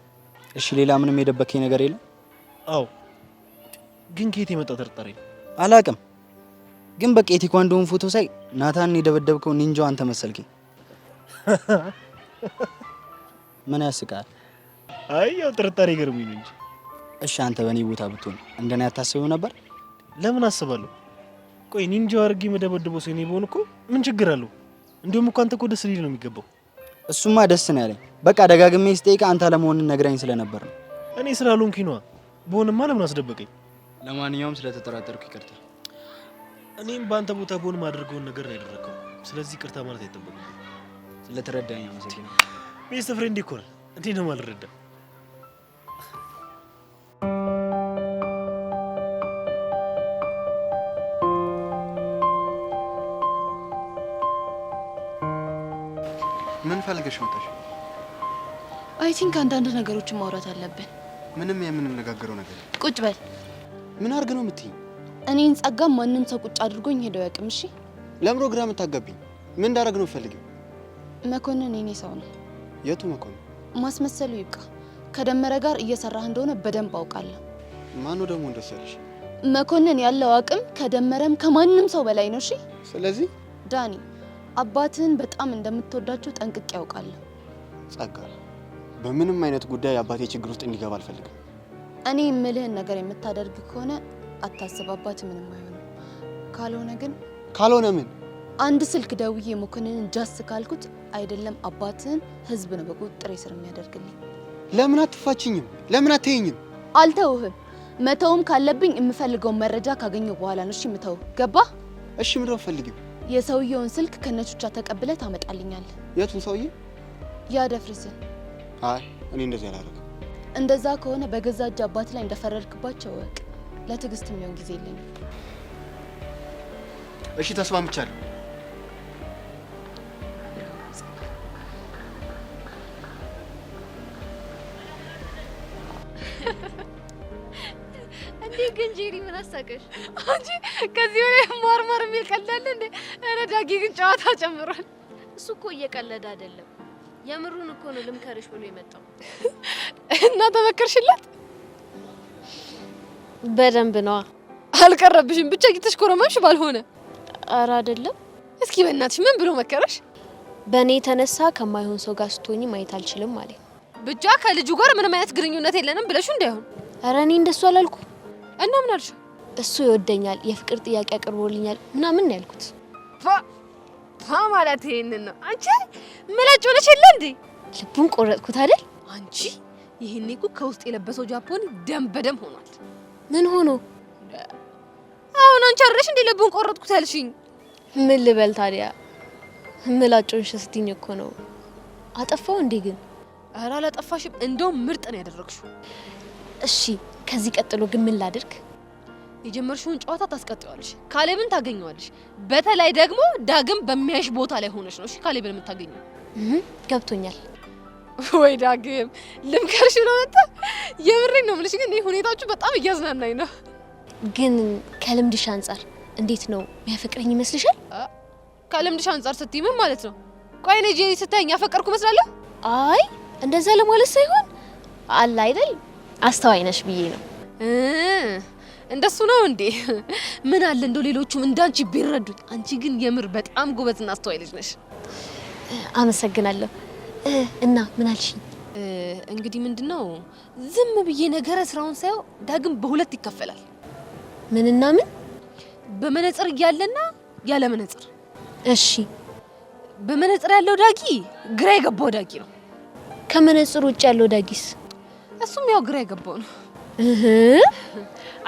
እሺ ሌላ ምንም የደበከኝ ነገር የለም? አዎ ግን ከየት የመጣ ጥርጣሬ ነው? አላውቅም። ግን በቃ የቴኳንዶውን ፎቶ ሳይ ናታንን የደበደብከው ኒንጃው አንተ መሰልከኝ። ምን ያስቃል? አይ ያው ጥርጣሬ ገርሞኝ ነው እንጂ። እሺ አንተ በእኔ ቦታ ብትሆን እንደኔ አታስበው ነበር? ለምን አስባለሁ? ቆይ ኒንጃው አድርጌ መደበደበው ሰው እኔ ብሆን እኮ ምን ችግር አለው? እንዲሁም እኮ አንተ እኮ ደስ ሊል ነው የሚገባው። እሱማ ደስ ነው ያለኝ። በቃ ደጋግሜ ስጠይቅ አንተ አለመሆንን ነግራኝ ስለነበር ነው። እኔ ስላልሆንኩኝ ነዋ። በሆንማ ለምን አስደበቀኝ? ለማንኛውም ስለተጠራጠርኩ ይቅርታ። እኔም በአንተ ቦታ በሆን ማድረገውን ነገር ነው ያደረከው። ስለዚህ ይቅርታ ማለት አይጠበቅም። ስለተረዳኝ አመሰግናለሁ። ቤስት ፍሬንድ እኮ ነህ። እንዴት ነው የማልረዳ? ምን ፈልገሽ መጣሽ? አይ ቲንክ አንዳንድ ነገሮችን ማውራት አለብን። ምንም የምንነጋገረው ነገር። ቁጭ በል። ምን አድርግ ነው የምትይኝ? እኔን ጸጋም ማንም ሰው ቁጭ አድርጎኝ ሄደው ያውቅም። እሺ ለምን ፕሮግራም የምታጋቢኝ? ምን እንዳደርግ ነው ፈልጊው? መኮንን የኔ ሰው ነው። የቱ መኮንን? ማስመሰሉ ይብቃ። ከደመረ ጋር እየሰራህ እንደሆነ በደንብ አውቃለሁ። ማነው ደግሞ እንደሱ ያለሽ? መኮንን ያለው አቅም ከደመረም ከማንም ሰው በላይ ነው። እሺ ስለዚህ ዳኒ አባትህን በጣም እንደምትወዳቸው ጠንቅቄ ያውቃለሁ። ጸጋ በምንም አይነት ጉዳይ አባቴ ችግር ውስጥ እንዲገባ አልፈልግም። እኔ የምልህን ነገር የምታደርግ ከሆነ አታስብ፣ አባት ምንም አይሆንም። ካልሆነ ምን? አንድ ስልክ ደውዬ መኮንንን ጃስ ካልኩት አይደለም አባትህን ህዝብ ነው በቁጥጥር ስር የሚያደርግልኝ። ለምን አትፋችኝም? ለምን አትይኝም? አልተውህም። መተውም ካለብኝ የምፈልገውን መረጃ ካገኘው በኋላ ነው። እሺ ምተው ገባ? እሺ ምንድን ነው ፈልጊው? የሰውየውን ስልክ ከነቹቻ ተቀብለ ታመጣልኛለህ። የቱን ሰውዬ? ያደፍርስን። አይ እኔ እንደዚህ አላደርግም። እንደዛ ከሆነ በገዛ እጅ አባት ላይ እንደፈረድክባቸው ወቅ። ለትዕግስት የሚሆን ጊዜ የለኝም። እሺ ተስማምቻለሁ። እንዴ ግን ጄሪ ምን አሳቀሽ? አንቺ ከዚህ በላይ ማርማር የሚል ቀልዳለ እንዴ? ኧረ ዳጊ ግን ጨዋታ ጨምሯል። እሱ እኮ እየቀለደ አይደለም፣ የምሩን እኮ ነው ልምከርሽ ብሎ የመጣው። እና ተመከርሽለት? በደንብ ነዋ። አልቀረብሽም፣ ብቻ እየተሽኮረመምሽ ባልሆነ። ኧረ አይደለም። እስኪ በእናትሽ ምን ብሎ መከረሽ? በእኔ የተነሳ ከማይሆን ሰው ጋር ስትሆኚ ማየት አልችልም ማለት ብቻ ከልጁ ጋር ምንም አይነት ግንኙነት የለንም ብለሽው እንዳይሆን። ኧረ እኔ እንደሱ አላልኩ። እና ምን አልሽው? እሱ ይወደኛል የፍቅር ጥያቄ አቅርቦልኛል ምናምን ነው ያልኩት። ማለት ይሄንን ነው። አንቺ ምላጭ ሆነሽ የለ እንዴ? ልቡን ቆረጥኩት አይደል? አንቺ ይሄኔ እኮ ከውስጥ የለበሰው ጃፖኒ ደም በደም ሆኗል። ምን ሆኖ? አሁን አንቺ አረሽ እንዴ ልቡን ቆረጥኩት ያልሽኝ? ምን ልበል ታዲያ? ምላጭውን ስትይኝ እኮ ነው። አጠፋው እንዴ ግን? ኧረ አላጠፋሽም። እንደውም ምርጥ ነው ያደረግሽው። እሺ ከዚህ ቀጥሎ ግን ምን ላድርግ? የጀመርሽውን ጨዋታ ታስቀጥያለሽ፣ ካሌብን ታገኘዋለሽ። በተለይ ደግሞ ዳግም በሚያይሽ ቦታ ላይ ሆነሽ ነው እሺ ካሌብን የምታገኘው። ገብቶኛል። ወይ ዳግም ልምከርሽ ነው መጣ። የምሬን ነው የምልሽ፣ ግን ይሄ ሁኔታችሁ በጣም እያዝናናኝ ነው። ግን ከልምድሽ አንፃር እንዴት ነው የሚያፈቅረኝ ይመስልሻል? ከልምድሽ አንፃር ስትይ ምን ማለት ነው? ቆይ እኔ ጄሪ ስታይኝ ያፈቀርኩ መስላለሁ? አይ እንደዛ ለማለት ሳይሆን አለ አይደል አስተዋይ ነሽ ብዬ ነው። እንደሱ ነው እንዴ? ምን አለ እንደው ሌሎቹም እንዳንቺ ቢረዱኝ። አንቺ ግን የምር በጣም ጎበዝና አስተዋይ ልጅ ነሽ። አመሰግናለሁ። እና ምን አልሽኝ? እንግዲህ ምንድነው ዝም ብዬ ነገረ ስራውን ሳይው ዳግም በሁለት ይከፈላል። ምንና ምን? በመነጽር ያለና ያለ መነጽር። እሺ በመነጽር ያለው ዳጊ ግራ የገባው ዳጊ ነው። ከመነጽር ውጭ ያለው ዳጊስ? እሱም ያው ግራ የገባው ነው።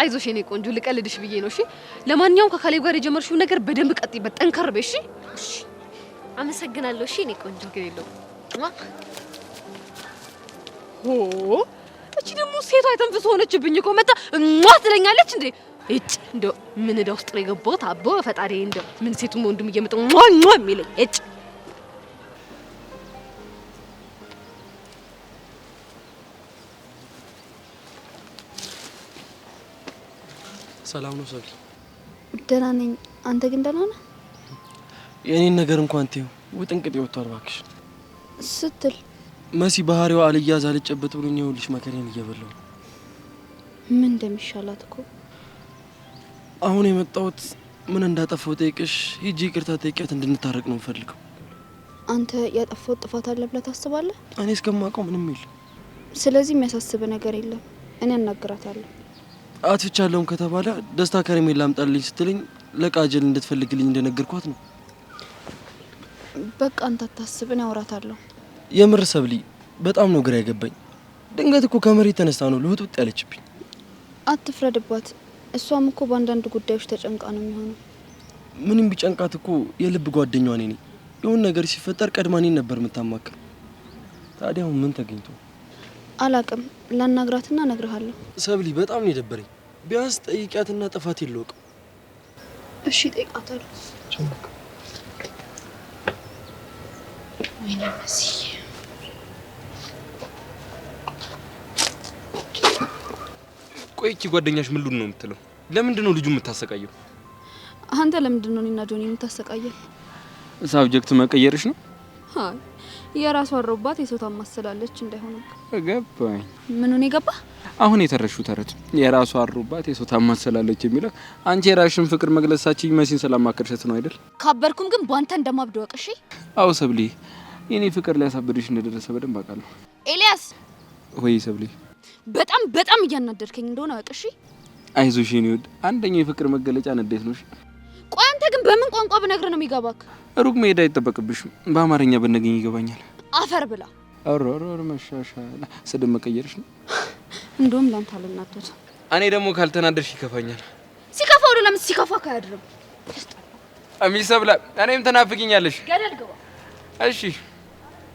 አይዞሽ የኔ ቆንጆ ልቀልድሽ ብዬ ነው። እሺ ለማንኛውም ከካሌብ ጋር የጀመርሽው ነገር በደንብ ቀጥይበት፣ ጠንከር በይ። እሺ እሺ አመሰግናለሁ። እሺ የኔ ቆንጆ ግን የለው እቺ ደግሞ ሴቷ የተንፍስ ሆነችብኝ እኮ መጣ ትለኛለች እንዴ? እጭ እንደው ምን እዳ ውስጥ ነው የገባሁት? አቦ ፈጣሪ እንደው ምን ሴቱም ወንድም እየመጣ የሚለኝ እጭ። ሰላም ነው ሰብል? ደህና ነኝ። አንተ ግን ደህና ነህ? የኔን ነገር እንኳን ተይው፣ ውጥንቅጥ ይወጣል እባክሽ። ስትል መሲ ባህሪዋ አልያዝ አልጨበት ብሎኝ ይኸውልሽ መከሬን እየበላሁ ነው። ምን እንደሚሻላት እኮ አሁን የመጣሁት ምን እንዳጠፋው ጠይቅሽ ሂጂ ይቅርታ ጠይቂያት እንድንታረቅ ነው የምፈልገው። አንተ ያጠፋው ጥፋት አለ ብለህ ታስባለህ? እኔ እስከማውቀው ምንም የለም። ስለዚህ የሚያሳስብ ነገር የለም። እኔ አናግራታለሁ። አጥፍቻለሁም ከተባለ ደስታ ከረሜላ ላምጣልኝ ስትለኝ ለቃጀል እንድትፈልግልኝ እንደነገርኳት ነው። በቃ አንተ አታስብ፣ እኔ አወራታለሁ። የምር ሰብሊ በጣም ነው ግራ የገባኝ። ድንገት እኮ ከመሬት ተነስታ ነው ልውጥውጥ ያለችብኝ። አትፍረድባት። እሷም እኮ በአንዳንድ ጉዳዮች ተጨንቃ ነው የሚሆነው። ምንም ቢጨንቃት እኮ የልብ ጓደኛዋ እኔ ነኝ። የሆነ ነገር ሲፈጠር ቀድማ እኔን ነበር የምታማክር። ታዲያ አሁን ምን ተገኝቶ? አላቅም። ላናግራትና እነግርሃለሁ። ሰብሊ በጣም ነው የደበረኝ። ቢያንስ ጠይቂያትና ጥፋት የለውቅ። እሺ ጠይቃታለሁ። ወይኔ መሲ ቆይ እቺ ጓደኛሽ ምን ሉን ነው የምትለው? ለምንድን ነው ልጁ የምታሰቃየው? አንተ ለምንድን ነው እኔና ጆኒ የምታሰቃየን? ሳብጀክት መቀየርሽ ነው? አይ የራሷ አሮባት የሰው ታማስላለች እንዳይሆን ገባኝ። ምኑን የገባ? አሁን የተረሽው ተረት የራሷ አሮባት የሰው ታማስላለች የሚለው አንቺ የራስሽን ፍቅር መግለጻችን መሲን ስላማከርሸት ነው አይደል? ካበርኩም ግን ባንተ እንደማብደው እሺ? አው ሰብሊ የኔ ፍቅር ሊያሳብድሽ እንደደረሰ በደንብ አውቃለሁ። ኤልያስ ወይ ሰብሊ በጣም እያናደርከኝ እንደሆነ አውቅ እሺ? አይዞሽ የኔ ወድ፣ አንደኛው የፍቅር መገለጫ ንዴት ነው። ቆይ አንተ ግን በምን ቋንቋ ብነግርህ ነው የሚገባክ? ሩቅ መሄድ አይጠበቅብሽም። በአማርኛ ብነገኝ ይገባኛል። አፈር ብላ። አሮሮር መሻሻል ስድብ መቀየርሽ ነው። እንደውም ላንተ አልናደድ። እኔ ደግሞ ካልተናደድሽ ይከፋኛል። ሲከፋ ወደ ለምን ሲከፋ ካያድርም አሚስ ሰብላ፣ እኔም ተናፍቂኛለሽ። ገደል ግባ። እሺ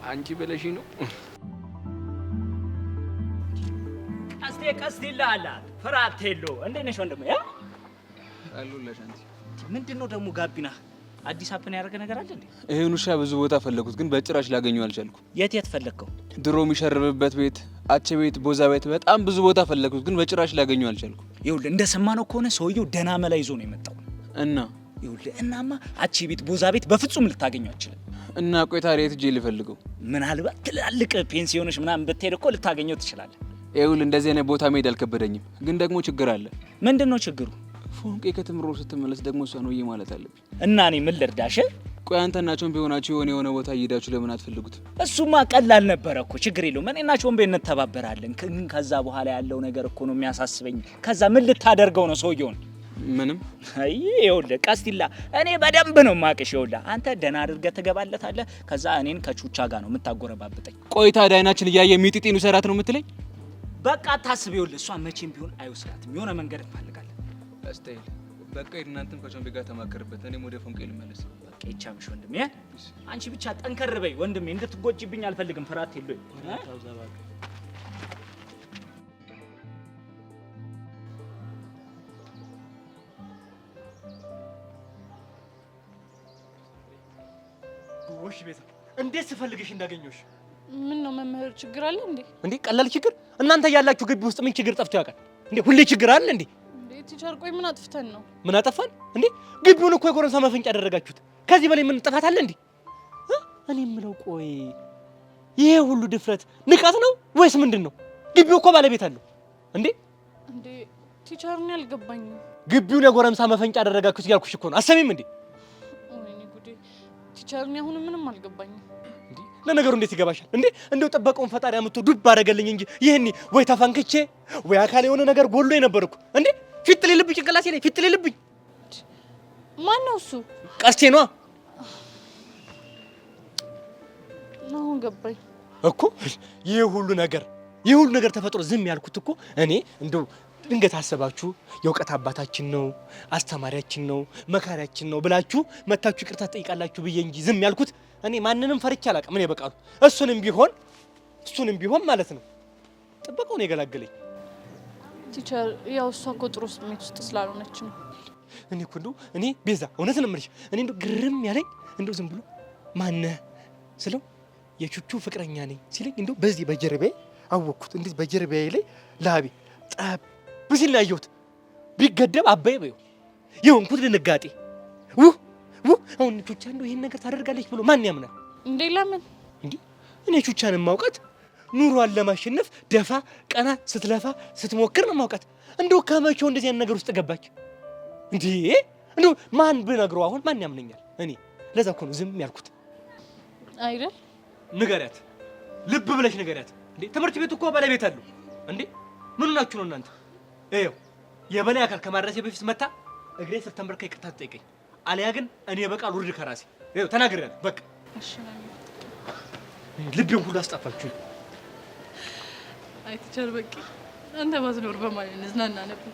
አንቺ በለሽ ነው። ቀስቴ ይላል ፍራት ሄሎ እንዴት ነሽ ወንድሜ? አሉላሽ አንቺ ምንድነው ደግሞ ጋቢና አዲስ አፕን ያደረገ ነገር አለ እንዴ? ይሄን ውሻ ብዙ ቦታ ፈለኩት፣ ግን በጭራሽ ላገኘው አልቻልኩም። የት ፈለከው? ድሮ የሚሸርብበት ቤት፣ አቼ ቤት፣ ቦዛ ቤት፣ በጣም ብዙ ቦታ ፈለኩት፣ ግን በጭራሽ ላገኘው አልቻልኩም። ይኸውልህ እንደሰማነው ከሆነ ሰውየው ደና መላ ይዞ ነው የመጣው እና እናማ አቼ ቤት፣ ቦዛ ቤት በፍጹም ልታገኘው አትችልም። እና ቆይ ታዲያ የት ሄጄ ልፈልገው? ምናልባት ትላልቅ ፔንሲዮኖች ምናምን ብትሄድ እኮ ልታገኘው ትችላለህ። ይኸውልህ እንደዚህ አይነት ቦታ መሄድ አልከበደኝም፣ ግን ደግሞ ችግር አለ። ምንድነው ችግሩ? ፎንቄ ከትምሮ ስትመለስ ደግሞ እሷ ነው ማለት አለብኝ። እና እኔ ምን ልርዳሽ? ቆይ አንተና ቾምቤ ሆናችሁ የሆነ ቦታ እየሄዳችሁ ለምን አትፈልጉት? እሱማ ቀላል ነበረ እኮ ችግር የለውም። እኔና ቾምቤ እንተባበራለን። ከዛ በኋላ ያለው ነገር እኮ ነው የሚያሳስበኝ። ከዛ ምን ልታደርገው ነው ሰውየውን? ምንም አይ ይኸውልህ ቀስቲላ እኔ በደንብ ነው የማውቅሽ። ይኸውልህ አንተ ደህና አድርገህ ትገባለታለህ። ከዛ እኔን ከቹቻ ጋር ነው የምታጎረባብጠኝ። ቆይ ታዲያ አይናችን እያየ ሚጢጢኑ ሰራት ነው የምትለኝ? በቃ አታስብ። ይኸውልህ እሷ መቼም ቢሆን አይወስዳትም። የሆነ መንገድ እንፈልጋለን። አስታይል በቃ እናንተም ከቾምቤ ጋር ተማከርበት። እኔም ወደ ፎንቄ ልመለስ። በቃ ይቻምሽ ወንድሜ። አንቺ ብቻ ጠንከር በይ ወንድሜ። እንድትጎጂብኝ አልፈልግም። ፍርሃት የለኝ። ወሽ ቤዛ እንዴት ስፈልግሽ እንዳገኘሁሽ። ምን ነው መምህር ችግር አለ እንዴ? እንዴ ቀላል ችግር? እናንተ ያላችሁ ግቢ ውስጥ ምን ችግር ጠፍቶ ያውቃል እንዴ? ሁሌ ችግር አለ እንዴ? ቲቸር ቆይ ምን አጥፍተን ነው? ምን አጠፋን እንዴ? ግቢውን እኮ የጎረምሳ መፈንጫ ያደረጋችሁት። ከዚህ በላይ ምን ጥፋት አለ እንዴ? እኔ የምለው ቆይ ይሄ ሁሉ ድፍረት ንቀት ነው ወይስ ምንድን ነው? ግቢው እኮ ባለቤት አለው እንዴ? እንዴ ቲቸር እኔ አልገባኝም። ግቢውን የጎረምሳ መፈንጫ ያደረጋችሁት እያልኩሽ እኮ ነው። አሰሚም እንዴ? ወይኔ ጉዴ ቲቸር እኔ አሁን ምንም አልገባኝም። እንዴ ለነገሩ እንዴት ይገባሻል እንዴ? እንደው ጠበቀውን ፈጣሪ አምጥቶ ዱብ አደረገልኝ እንጂ ይሄኔ ወይ ተፈንክቼ ወይ አካል የሆነ ነገር ጎሎ የነበርኩ እንዴ። ፊት ልልብኝ ጭንቅላቴ ላይ ፊት ልልብኝ። ማን ነው እሱ? ቀስቴ ነዋ። አሁን ገባኝ እኮ ይሄ ሁሉ ነገር ተፈጥሮ ዝም ያልኩት እኮ እኔ እንደው ድንገት አሰባችሁ የእውቀት አባታችን ነው አስተማሪያችን ነው መካሪያችን ነው ብላችሁ መታችሁ ይቅርታ ትጠይቃላችሁ ብዬ እንጂ ዝም ያልኩት እኔ ማንንም ፈርቼ አላውቅም። እኔ በቃሉ እሱንም ቢሆን ማለት ነው ጥበቃው ነው የገላገለኝ። ቲቸር ያው እሷ እኮ ጥሩ ስሜት ውስጥ ስላልሆነች ነው። እኔ እኮ እንደው እኔ ቤዛ እውነት ነው የምልሽ እኔ እንደው ግርም ያለኝ እንደው ዝም ብሎ ማነህ ስለው የቹቹ ፍቅረኛ ነኝ ሲለኝ እንደው በዚህ በጀርባዬ አወቅኩት። እንዴት በጀርባዬ ላይ ላቤ ጠብ ብሲል ነው ያየሁት። ቢገደብ አባይ በይው የሆንኩት ድንጋጤ አሁን ቹቻ እንደው ይሄን ነገር ታደርጋለች ብሎ ማን ያምናል እንዴ? ለምን እንዴ? እኔ ቹቻን ማውቃት ኑሯን ለማሸነፍ ደፋ ቀና ስትለፋ ስትሞክር ነው ማውቃት። እንደው ከመቼው እንደዚህ አይነት ነገር ውስጥ ገባች እንዴ? እንደው ማን ብነግረው አሁን ማን ያምነኛል? እኔ ለዛ እኮ ነው ዝም ያልኩት አይደል? ንገሪያት፣ ልብ ብለሽ ንገሪያት። እንዴ ትምህርት ቤቱ እኮ ባለቤት አለው እንዴ? ምን ናችሁ ነው እናንተ? ይኸው የበላይ አካል ከማድረሴ በፊት መታ እግሬ ስር ተንበርካ ይቅርታ ትጠይቀኝ፣ አለያ ግን እኔ በቃል ውርድ ከራሴ ይኸው ተናግሬያለሁ። በቃ እሺ ልቤን ሁሉ አስጠፋችሁ። አይ ቲቸር በቃ አንተ ባዝኖር በማለት እንዝናና ነበር።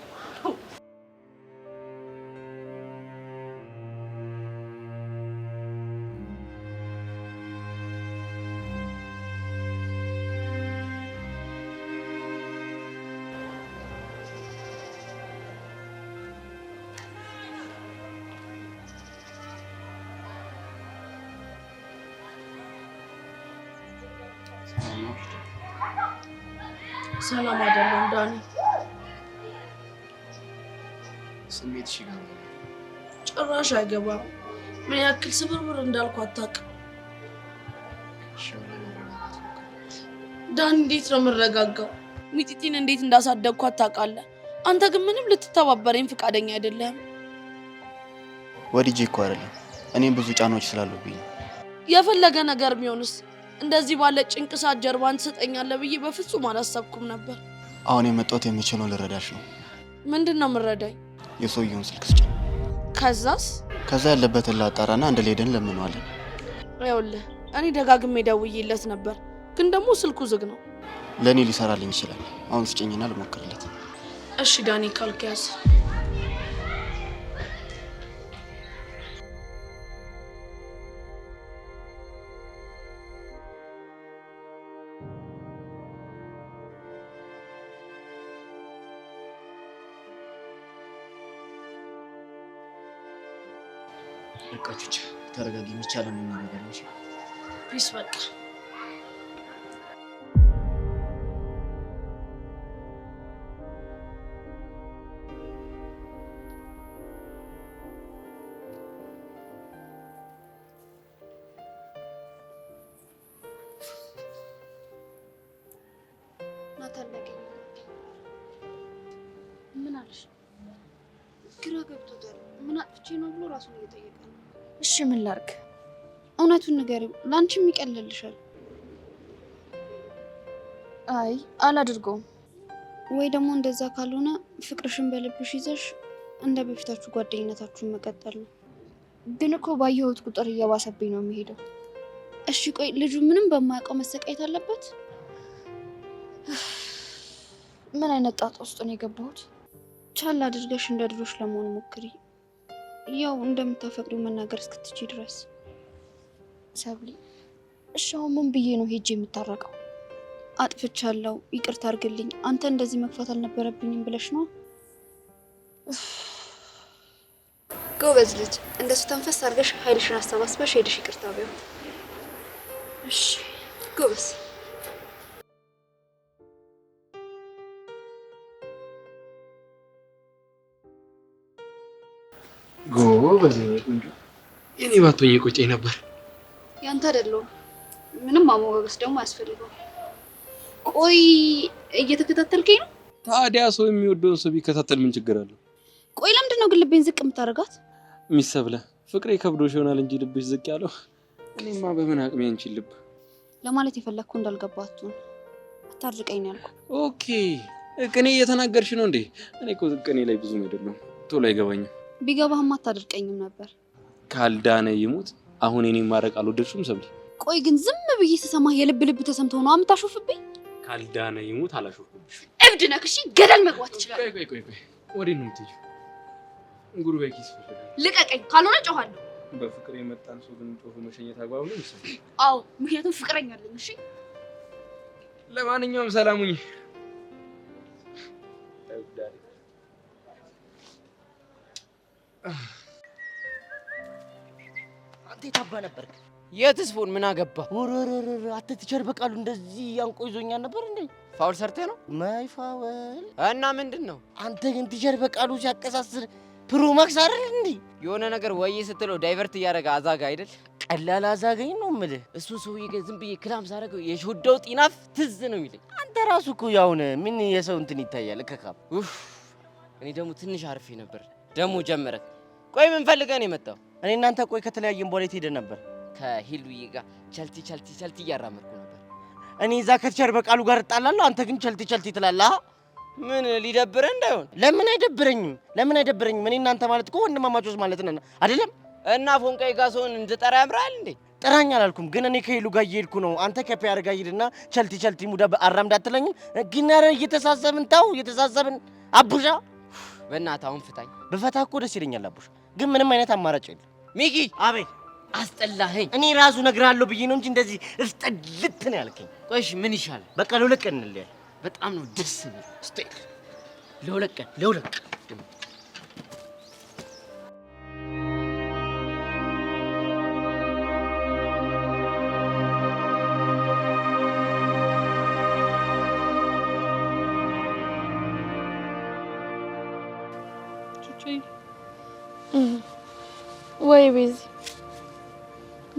ሰላም አይደለም ዳኒ። ስሜትሽ ይገባል። ጭራሽ አይገባም። ምን ያክል ስብርብር እንዳልኩ አታውቅም። ዳኒ እንዴት ነው የምረጋጋው? ሚጢጢን እንዴት እንዳሳደግኳት ታውቃለህ። አንተ ግን ምንም ልትተባበረኝ ፈቃደኛ አይደለም። ወዲጄ እኮ አይደለም እኔም ብዙ ጫናዎች ስላሉብኝ። የፈለገ ነገር ቢሆንስ እንደዚህ ባለ ጭንቅ ሰዓት ጀርባን ትሰጠኛለህ ብዬ በፍጹም አላሰብኩም ነበር። አሁን የመጣሁት የምችለው ልረዳሽ ነው። ምንድነው የምረዳኝ? የሰውየውን ስልክ ስጭኝ። ከዛስ? ከዛ ያለበትን ላጣራና አንድ ላይ ሄደን ለምነዋለን። ይኸውልህ እኔ ደጋግሜ ደውዬለት ነበር፣ ግን ደግሞ ስልኩ ዝግ ነው። ለእኔ ሊሰራልኝ ይችላል። አሁን ስጭኝና ልሞክርለት። እሺ ዳኒ ካልክ ያዝ። በቃችሁ ተረጋጊ። የሚቻለው ነው ነገር ነው። ፒስ በቃ ናታለቀኝ ምን አለሽ? ግራ ገብቶታል። ምን አጥፍቼ ነው ብሎ ራሱን እየጠየቀ ነው። እሺ ምን ላድርግ? እውነቱን ንገሪው፣ ላንቺም ይቀልልሻል። አይ አላድርገውም። ወይ ደግሞ እንደዛ ካልሆነ ፍቅርሽን በልብሽ ይዘሽ እንደ በፊታችሁ ጓደኝነታችሁን መቀጠል ነው። ግን እኮ ባየሁት ቁጥር እየባሰብኝ ነው የሚሄደው። እሺ ቆይ ልጁ ምንም በማያውቀው መሰቃየት አለበት? ምን አይነት ጣጣ ውስጥ ነው የገባሁት? ቻል አድርገሽ እንደ ድሮሽ ለመሆን ሞክሪ። ያው እንደምታፈቅሪው መናገር እስክትችይ ድረስ። ሰብሊ እሺ አሁን ምን ብዬ ነው ሄጄ የምታረቀው? አጥፍቻለሁ፣ ይቅርታ አድርግልኝ፣ አንተ እንደዚህ መግፋት አልነበረብኝም ብለሽ ነው? ጎበዝ ልጅ፣ እንደሱ ተንፈስ አድርገሽ ኃይልሽን አሰባስበሽ ሄድሽ ይቅርታ ቢሆን። እሺ ጎበዝ። ጎበዝ ቆንጆ። የኔ ባትሆኝ ቆጨኝ ነበር። ያንተ አይደለም። ምንም ማሞገስ ደግሞ አያስፈልገው። ቆይ እየተከታተልከኝ ነው? ታዲያ ሰው የሚወደውን ሰው ቢከታተል ምን ችግር አለው? ቆይ ለምንድን ነው ግን ልቤን ዝቅ የምታደርጋት? ሚሰብለ ፍቅሬ ከብዶሽ ይሆናል እንጂ ልብሽ ዝቅ ያለው። እኔማ በምን አቅሜ አንቺን ልብ ለማለት የፈለግኩ እንዳልገባቱ አታርቀኝ ነው ያልኩ። ኦኬ ቅኔ እየተናገርሽ ነው እንዴ? እኔ እኮ ቅኔ ላይ ብዙ አይደለም፣ ቶሎ አይገባኝም። ቢገባህማ አታደርቀኝም ነበር። ካልዳነ ይሙት። አሁን እኔ ማረቅ አልወደድሽም ሰብሊ። ቆይ ግን ዝም ብዬ ስሰማህ የልብ ልብ ተሰምቶ ነው አምታሾፍብኝ? ካልዳነ ይሙት አላሾፍብሽ። እብድ ነህ። እሺ ገደል መግባት ትችላለህ። ቆይ ወዴት ነው የምትሄጂው? ጉርቤ ኪስ ፈልጋለሁ። ልቀቀኝ፣ ካልሆነ ጮሃለሁ። በፍቅር የመጣን ሰው ግን ጮሁ መሸኘት አግባብ ነው ይሰል? አዎ፣ ምክንያቱም ፍቅረኛ አለኝ። እሺ ለማንኛውም ሰላሙኝ። አንተ የታባ ነበርክ? የትስፎን ምን አገባ? ወረረረ አንተ ቲቸር በቃሉ እንደዚህ ያንቆ ይዞኛል ነበር እንዴ? ፋውል ሰርተህ ነው? ማይ ፋውል እና ምንድነው? አንተ ግን ቲቸር በቃሉ ሲያቀሳስር ፕሮማክስ አይደል እንዴ? የሆነ ነገር ወይ ስትለው ዳይቨርት እያደረገ አዛጋ አይደል? ቀላል አዛጋኝ ነው የምልህ። እሱ ሰውዬ ግን ዝም ብዬ ክላም ሳደርገው የሾዳው ጢናፍ ትዝ ነው የሚለኝ። አንተ ራሱ እኮ ያው ነህ። ምን የሰው እንትን ይታያል ከካም። እኔ ደግሞ ትንሽ አርፌ ነበር። ደግሞ ጀመረ። ቆይ ምን ፈልገህ ነው የመጣው? እኔ እናንተ ቆይ ከተለያየን በኋላ የት ሄደን ነበር? ከሂሉዬ ጋር ቸልቲ እያራመድኩ ነበር። እኔ እዛ ከቲቸር በቃሉ ጋር እጣላለሁ፣ አንተ ግን ቸልቲ ትላለህ። ምን ሊደብረህ እንዳይሆን? ለምን አይደብረኝም? እኔ እናንተ ማለት እኮ ወንድማማቾች ማለት ነን አይደለም? እና ፎንቃይ ጋር ሰውን እንድጠራ ያምራል እንዴ? ጥራኝ አላልኩም፣ ግን እኔ ከሂሉ ጋር እየሄድኩ ነው። አንተ ከፒያር ጋር ሂድና ቸልቲ ሙዳ አራምድ አትለኝም? ግን ኧረ እየተሳሰብን አቡሻ፣ በእናትህ አሁን ፍታኝ። በፈታ እኮ ደስ ይለኛል አቡሻ፣ ግን ምንም አይነት አማራጭ የለም። ሚኪ፣ አቤት። አስጠላኸኝ። እኔ ራሱ እነግርሃለሁ ብዬ ነው እንጂ እንደዚህ እስጠልት ነው ያልከኝ። ቆይሽ ምን ይሻላል? በቃ ለሁለት ቀን እንለያይ። በጣም ነው ደስ የሚል። ስቴክ ለሁለት ቀን ወይ ቤዚ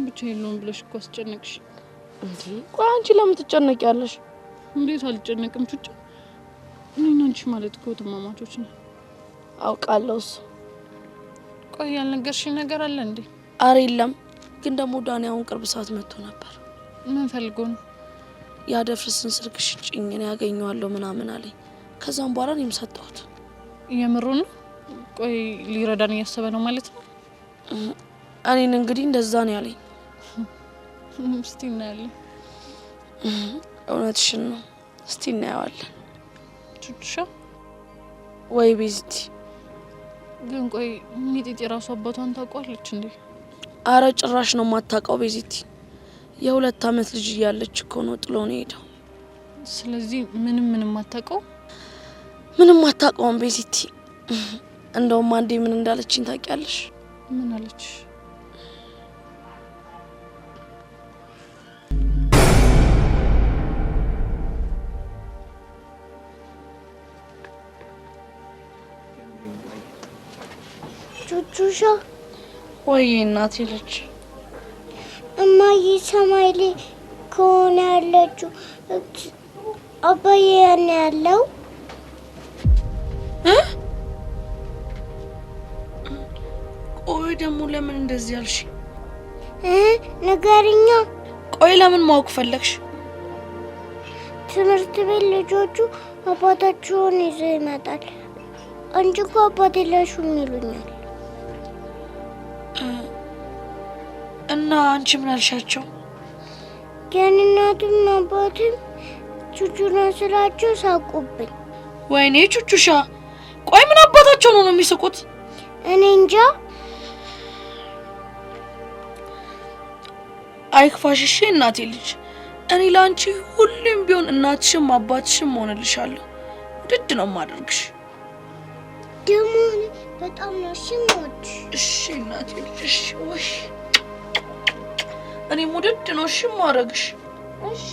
ብቻዬን ነው ብለሽ እኮ አስጨነቅሽ እንዴ? ቆይ አንቺ ለምን ትጨነቂያለሽ? እንዴት አልጨነቅም ቹቹ? እኔና አንቺ ማለት እኮ ተማማቾች ነን። አውቃለሁ እሱ። ቆይ ያልነገርሽኝ ነገር አለ እንዴ? ኧረ የለም፣ ግን ደግሞ ዳኒ አሁን ቅርብ ሰዓት መጥቶ ነበር። ምን ፈልጎ ነው? ያደፍርስን ስልክ ሽጭኝ ነው ያገኘዋለሁ ምናምን አለኝ። ከዛም በኋላ እኔም ሰጠሁት። የምሩን ነው? ቆይ ሊረዳን እያሰበ ነው ማለት ነው? እኔን እንግዲህ እንደዛ ነው ያለኝ። እስቲ እናያለን። እውነትሽን ነው። እስቲ እናየዋለን። ቹቹሻ ወይ ቤዚቲ፣ ግን ቆይ ሚጢጢ ራሱ አባቷን ታውቋለች እንዴ? አረ ጭራሽ ነው የማታውቀው ቤዚቲ። የ2 ዓመት ልጅ እያለች እኮ ነው ጥሎ ነው ሄደው። ስለዚህ ምንም አታውቀው? ምንም አታውቀውም ቤዚቲ። እንደውም አንዴ ምን እንዳለችኝ ታውቂያለሽ? ምን አለች? ቹቹሻ ወይ እናቴ ልጅ እማዬ ሰማይ ላይ ከሆነ ያለችው አባዬ ያን ያለው ቆይ ደግሞ ለምን እንደዚህ ያልሽ? ንገሪኛ። ቆይ ለምን ማወቅ ፈለግሽ? ትምህርት ቤት ልጆቹ አባታቸውን ይዘው ይመጣል። አንቺ እኮ አባቴ ላሹን ይሉኛል። እና አንቺ ምን አልሻቸው? የኔ እናትም አባትም ቹቹና ስላቸው ሳቁብኝ። ወይኔ ቹቹሻ፣ ቆይ ምን አባታቸው ነው የሚስቁት? እኔ እንጃ። አይክፋሽሽ እናቴ ልጅ፣ እኔ ላንቺ ሁሉም ቢሆን እናትሽም አባትሽም ሆነልሻለሁ። ውድድ ነው ማደርግሽ። ደግሞ በጣም ነው ሽሞች። እሺ እናቴ ልጅ፣ እሺ ወይ እኔ ውድድ ነው እሺ ማረግሽ። እሺ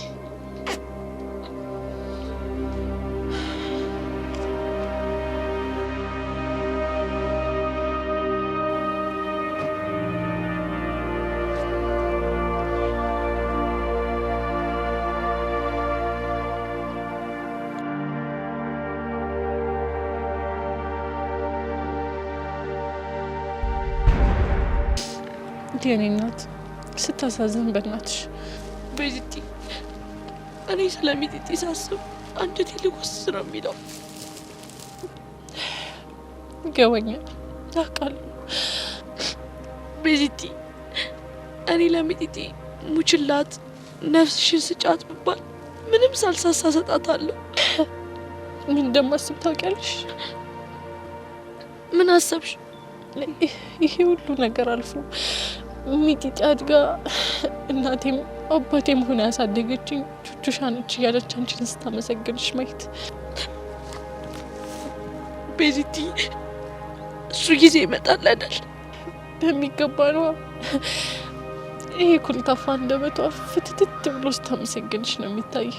የኔ እናት ስታሳዝን በእናትሽ። ቤዚቲ፣ እኔ ስለሚጢጢ ሳስብ አንጀቴ ልጎስ ነው የሚለው። ይገባኛል፣ አውቃለሁ። ቤዚቲ፣ እኔ ለሚጢጢ ሙችላት ነፍስሽን ስጫት ብባል ምንም ሳልሳሳ ሰጣታለሁ። ምን እንደማስብ ታውቂያለሽ? ምን አሰብሽ? ይሄ ሁሉ ነገር አልፎ ሚጢጢ አድጋ እናቴም አባቴም ሆነ ያሳደገችኝ ቹቹሻ ነች እያለች አንቺን ስታመሰግንሽ ማየት። ቤዚቲ፣ እሱ ጊዜ ይመጣል አይደል? በሚገባ ነዋ። ይሄ ኩልታፋ አንደበቷ ፍትትት ብሎ ስታመሰግንሽ ነው የሚታይ።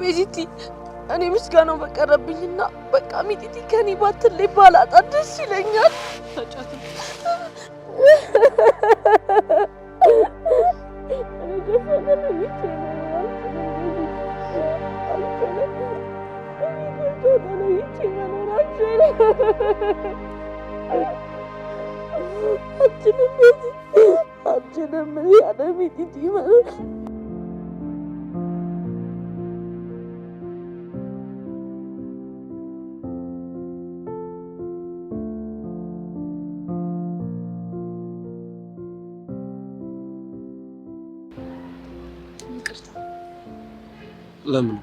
ቤዚቲ፣ እኔ ምስጋናው በቀረብኝና በቃ ሚጢጢ ከኔ ባትለይ ባላጣ ደስ ይለኛል። ታጫት አችንም ያለ ሚጢጢ ማለት ለምን?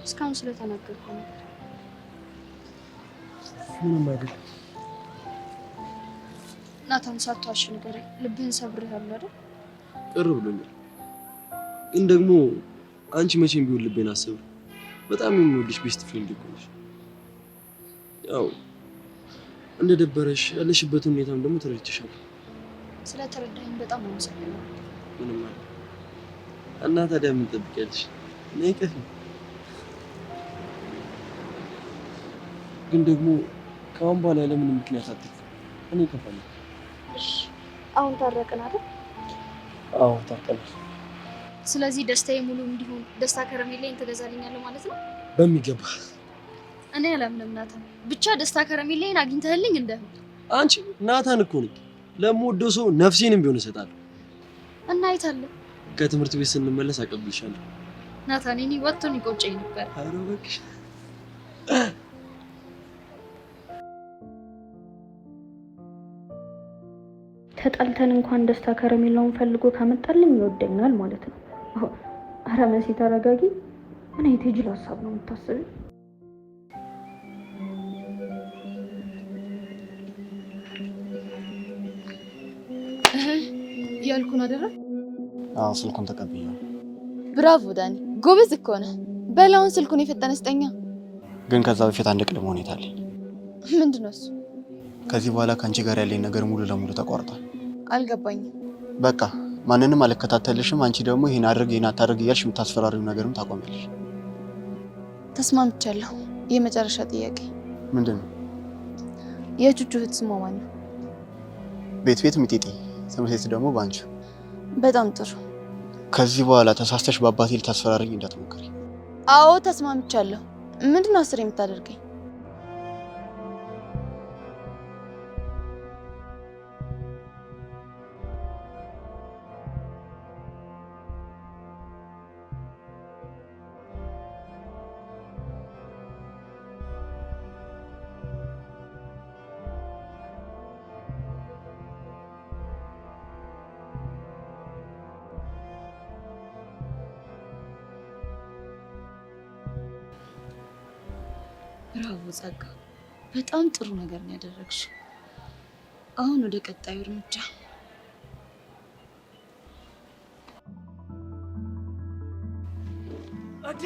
እስካሁን ስለተናገርኩ ነበር። ምንም አይደለም። ናታን፣ ሳትዋሽ ንገረኝ። ልብህን ሰብሬሃለሁ አይደል? ቅር ብሎኛል፣ ግን ደግሞ አንቺ መቼም ቢሆን ልቤን አሰብር። በጣም የምወድሽ ቤስት ፍሬንድ እኮ ነሽ። ያው እንደደበረሽ ያለሽበትን ሁኔታም ደግሞ ተረድቼሻለሁ። ስለተረዳኸኝ በጣም አመሰግናለሁ። ምንም አይደለም። እና ታዲያ ምን ትጠብቂያለሽ? ነይ ከፊ። ግን ደግሞ ከአሁን በኋላ ለምን ምክንያት አትክ? እኔ ከፋለሁ። እሺ፣ አሁን ታረቅን አይደል? አዎ ታርቀናል። ስለዚህ ደስታዬ ሙሉ እንዲሆን ደስታ ከረሜላዬን ትገዛልኛለህ ማለት ነው? በሚገባ። እኔ አላምንም ናታን። ብቻ ደስታ ከረሜላዬን አግኝተህልኝ እንደሆነ። አንቺ ናታን እኮ ነኝ። ለምወደው ሰው ነፍሴንም ቢሆን እሰጣለሁ። እና አይታለ ከትምህርት ቤት ስንመለስ አቀብልሻለሁ። ናታን፣ እኔ ወጥቶኝ ይቆጨኝ ነበር። ኧረ እባክሽ። ተጣልተን እንኳን ደስታ ከረሜላውን ፈልጎ ካመጣልኝ ይወደኛል ማለት ነው። ኧረ መሲ ተረጋጊ። ምን አይነት የጅል ሀሳብ ነው የምታስቢው? ያልኩን አደረ? አዎ ስልኩን ተቀብያለሁ። ብራቮ ዳኒ፣ ጎበዝ እኮ ነህ። በላውን ስልኩን የፈጠነ ስጠኛ። ግን ከዛ በፊት አንድ ቅድመ ሁኔታ አለኝ። ምንድነው እሱ? ከዚህ በኋላ ከአንቺ ጋር ያለኝ ነገር ሙሉ ለሙሉ ተቋርጧል። አልገባኝም። በቃ ማንንም አልከታተልሽም። አንቺ ደግሞ ይሄን አድርግ ይሄን አታድርግ እያልሽ የምታስፈራሪው ነገርም ታቆሚያለሽ። ተስማምቻለሁ። የመጨረሻ ጥያቄ ምንድን ነው? የቹቹ እህት ስሟ ማን ነው? ቤት ሚጢጢ፣ ትምህርት ቤት ደግሞ ባንቺ። በጣም ጥሩ። ከዚህ በኋላ ተሳስተሽ በአባቴ ልታስፈራሪኝ እንዳትሞክሪ። አዎ ተስማምቻለሁ። ምንድነው አስር የምታደርገኝ? ብራቮ ጸጋ፣ በጣም ጥሩ ነገር ነው ያደረግሽው። አሁን ወደ ቀጣዩ እርምጃ። እዴ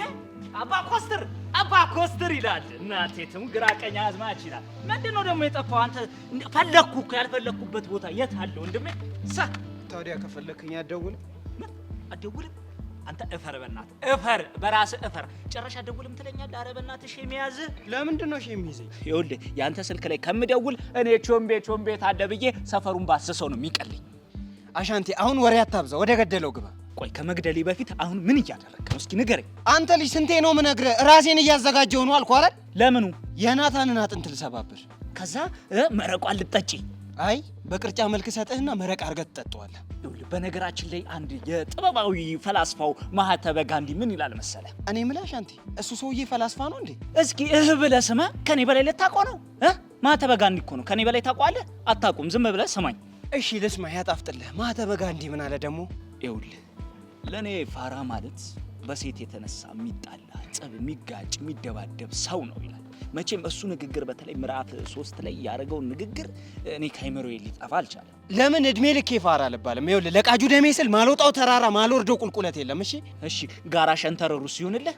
አባ ኮስተር ይላል። እናቴ ትም ግራ ቀኝ አዝማች ይላል። ምንድነው ደግሞ የጠፋው? አንተ ፈለኩ እኮ ያልፈለኩበት ቦታ የት አለ ወንድሜ? ታዲያ ከፈለክኝ አትደውልም? አትደውልም? አንተ እፈር፣ በእናትህ እፈር፣ በራስህ እፈር። ጨረሻ አትደውልም ትለኛለህ? ኧረ በእናትህ ሼም ያዝህ። ለምንድን ነው ሼም ይዘኝ? ይኸውልህ ያንተ ስልክ ላይ ከምደውል እኔ ቾምቤ ታደ ብዬ ሰፈሩን ባስሰው ነው የሚቀልኝ። አሻንቴ አሁን ወሬ አታብዛ፣ ወደ ገደለው ግባ። ቆይ ከመግደሌ በፊት አሁን ምን እያደረግህ ነው? እስኪ ንገረኝ። አንተ ልጅ ስንቴ ነው የምነግርህ? ራሴን እያዘጋጀሁ ነው አልኩህ አይደል? ለምኑ? የናታንን አጥንት ልሰባብር፣ ከዛ መረቋን ልጠጪ። አይ በቅርጫ መልክ ሰጥህና መረቅ አድርገህ ትጠጣዋለህ። ይኸውልህ በነገራችን ላይ አንድ የጥበባዊ ፈላስፋው ማህተበ ጋንዲ ምን ይላል መሰለህ? እኔ የምልህ አሻንቴ እሱ ሰውዬ ፈላስፋ ነው እንዴ? እስኪ ብለህ ስማ። ከኔ በላይ ልታውቀው ነው? ማህተበ ጋንዲ እኮ ነው። ከኔ በላይ ታውቀዋለህ? አታውቁም። ዝም ብለህ ስማኝ። እሺ ልስማ፣ ያጣፍጥልህ። ማህተበ ጋንዲ ምን አለ ደግሞ? ይኸውልህ ለእኔ ፋራ ማለት በሴት የተነሳ የሚጣላ ጸብ፣ የሚጋጭ፣ የሚደባደብ ሰው ነው ይላል። መቼም እሱ ንግግር በተለይ ምዕራፍ 3 ላይ ያደረገውን ንግግር እኔ ከአይምሮዬ ሊጠፋ አልቻለም። ለምን እድሜ ልኬ ፋራ አልባልም? ይኸውልህ ለቃጁ ደሜ ስል ማልወጣው ተራራ ማልወርደው ቁልቁለት የለም። እሺ ጋራ ሸንተረሩ ሲሆንልህ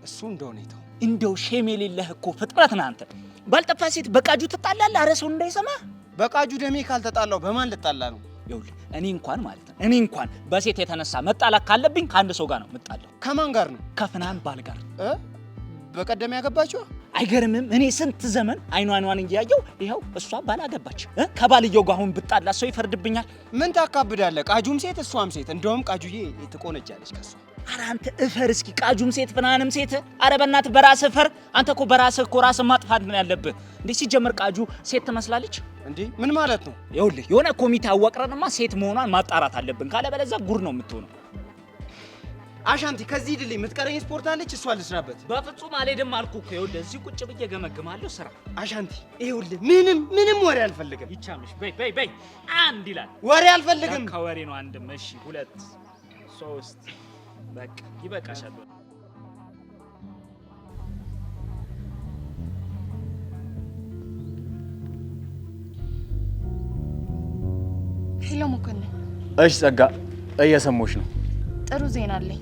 እሱ እንደ ሁኔታው። እንደው ሼም የሌለህ እኮ ፍጥረት ነህ አንተ። ባልጠፋ ሴት በቃጁ ትጣላለህ? ኧረ ሰው እንዳይሰማ። በቃጁ ደሜ ካልተጣላው በማን ልጣላ ነው? ይኸውልህ እኔ እንኳን በሴት የተነሳ መጣላት ካለብኝ ከአንድ ሰው ጋር ነው የምጣለው። ከማን ጋር ነው? ከፍናን ባል ጋር። በቀደም ያገባችው? አይገርምም? እኔ ስንት ዘመን አይኗን እያየው ይኸው እሷ ባል አገባች። ከባልየው ጋር አሁን ብጣላ ሰው ይፈርድብኛል? ምን ታካብዳለህ? ቃጁም ሴት እሷም ሴት። እንደውም ቃጁዬ ትቆነጃለች ከሷ። ኧረ አንተ እፈር እስኪ። ቃጁም ሴት ፍናንም ሴት። ኧረ በእናትህ በራስህ እፈር። አንተ እኮ በራስህ እኮ ራስህ ማጥፋት ነው ያለብህ። እንዴ ሲጀመር ቃጁ ሴት ትመስላለች እንዴ? ምን ማለት ነው? ይኸውልህ የሆነ ኮሚቴ አዋቅረንማ ሴት መሆኗን ማጣራት አለብን። ካለበለዚያ ጉድ ነው የምትሆነው። አሻንቲ ከዚህ ድልኝ የምትቀረኝ ስፖርት አለች፣ እሷ ልስራበት። በፍጹም አልሄድም አልኩህ እኮ። ይኸውልህ እዚህ ቁጭ ብዬ ገመግማለሁ ስራ። አሻንቲ ይኸውልህ ምንም ወሬ አልፈልግም። ይቻምሽ በይ አንድ ይላል። ወሬ አልፈልግም። ከወሬ ነው አንድም። እሺ 2 3 በቃ ይበቃሻል። ሄሎ መኮንን። እሺ ጸጋ፣ እየሰሞሽ ነው። ጥሩ ዜና አለኝ።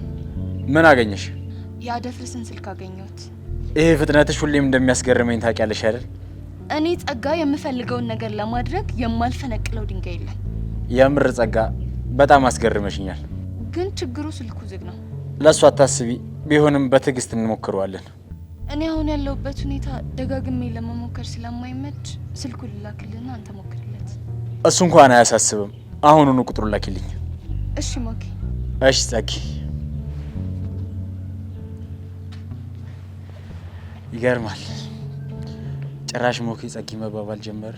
ምን አገኘሽ? የአደፍርስን ስልክ አገኘሁት። ይሄ ፍጥነትሽ ሁሌም እንደሚያስገርመኝ ታውቂያለሽ አይደል? እኔ ጸጋ የምፈልገውን ነገር ለማድረግ የማልፈነቅለው ድንጋይ የለም። የምር ጸጋ፣ በጣም አስገርመሽኛል። ግን ችግሩ ስልኩ ዝግ ነው። ለእሱ አታስቢ፣ ቢሆንም በትዕግስት እንሞክረዋለን። እኔ አሁን ያለሁበት ሁኔታ ደጋግሜ ለመሞከር ስለማይመች ስልኩን ልላክልና አንተ ሞክርለት። እሱ እንኳን አያሳስብም። አሁኑኑ ቁጥሩን ላኪልኝ። እሺ ሞኬ። እሺ ጸጊ። ይገርማል። ጭራሽ ሞኬ ጸጊ መባባል ጀመር።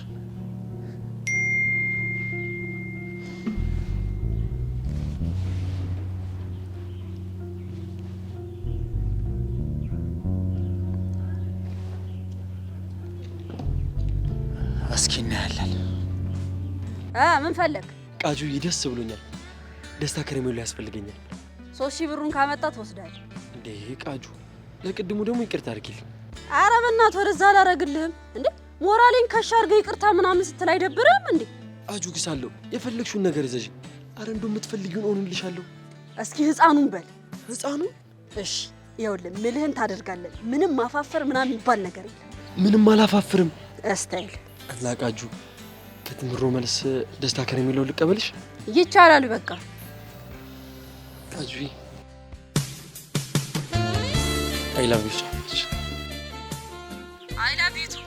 እስኪ እናያለን። ምን ፈለግ? ቃጁዬ ደስ ብሎኛል። ደስታ ከረሜላ ያስፈልገኛል። 3000 ብሩን ካመጣ ትወስዳለህ። እንዴ ቃጁ፣ ለቅድሙ ደግሞ ይቅርታ አድርጊልኝ። ኧረ በእናትህ ወደዛ አላረግልህም እንዴ። ሞራሌን ከሻ አድርገህ ይቅርታ ምናምን ስትል አይደብርህም እንዴ? ቃጁ ግሳለሁ፣ የፈለግሽውን ነገር እዘዥ። ኧረ እንደው የምትፈልጊውን እሆንልሻለሁ። እስኪ ህፃኑን በል። ህፃኑን? እሺ ይኸውልህ፣ ምልህን ታደርጋለህ። ምንም ማፋፈር ምናምን የሚባል ነገር የለም። ምንም አላፋፍርም። እስታይል እና ቃጁ፣ ከትምሮ መልስ ደስታ ከረሜላው ልቀበልሽ? ይቻላል። በቃ ቃጁዬ፣ አይ ላቭ ዩ ሶ ማች። አይ ላቭ ዩ ቱ።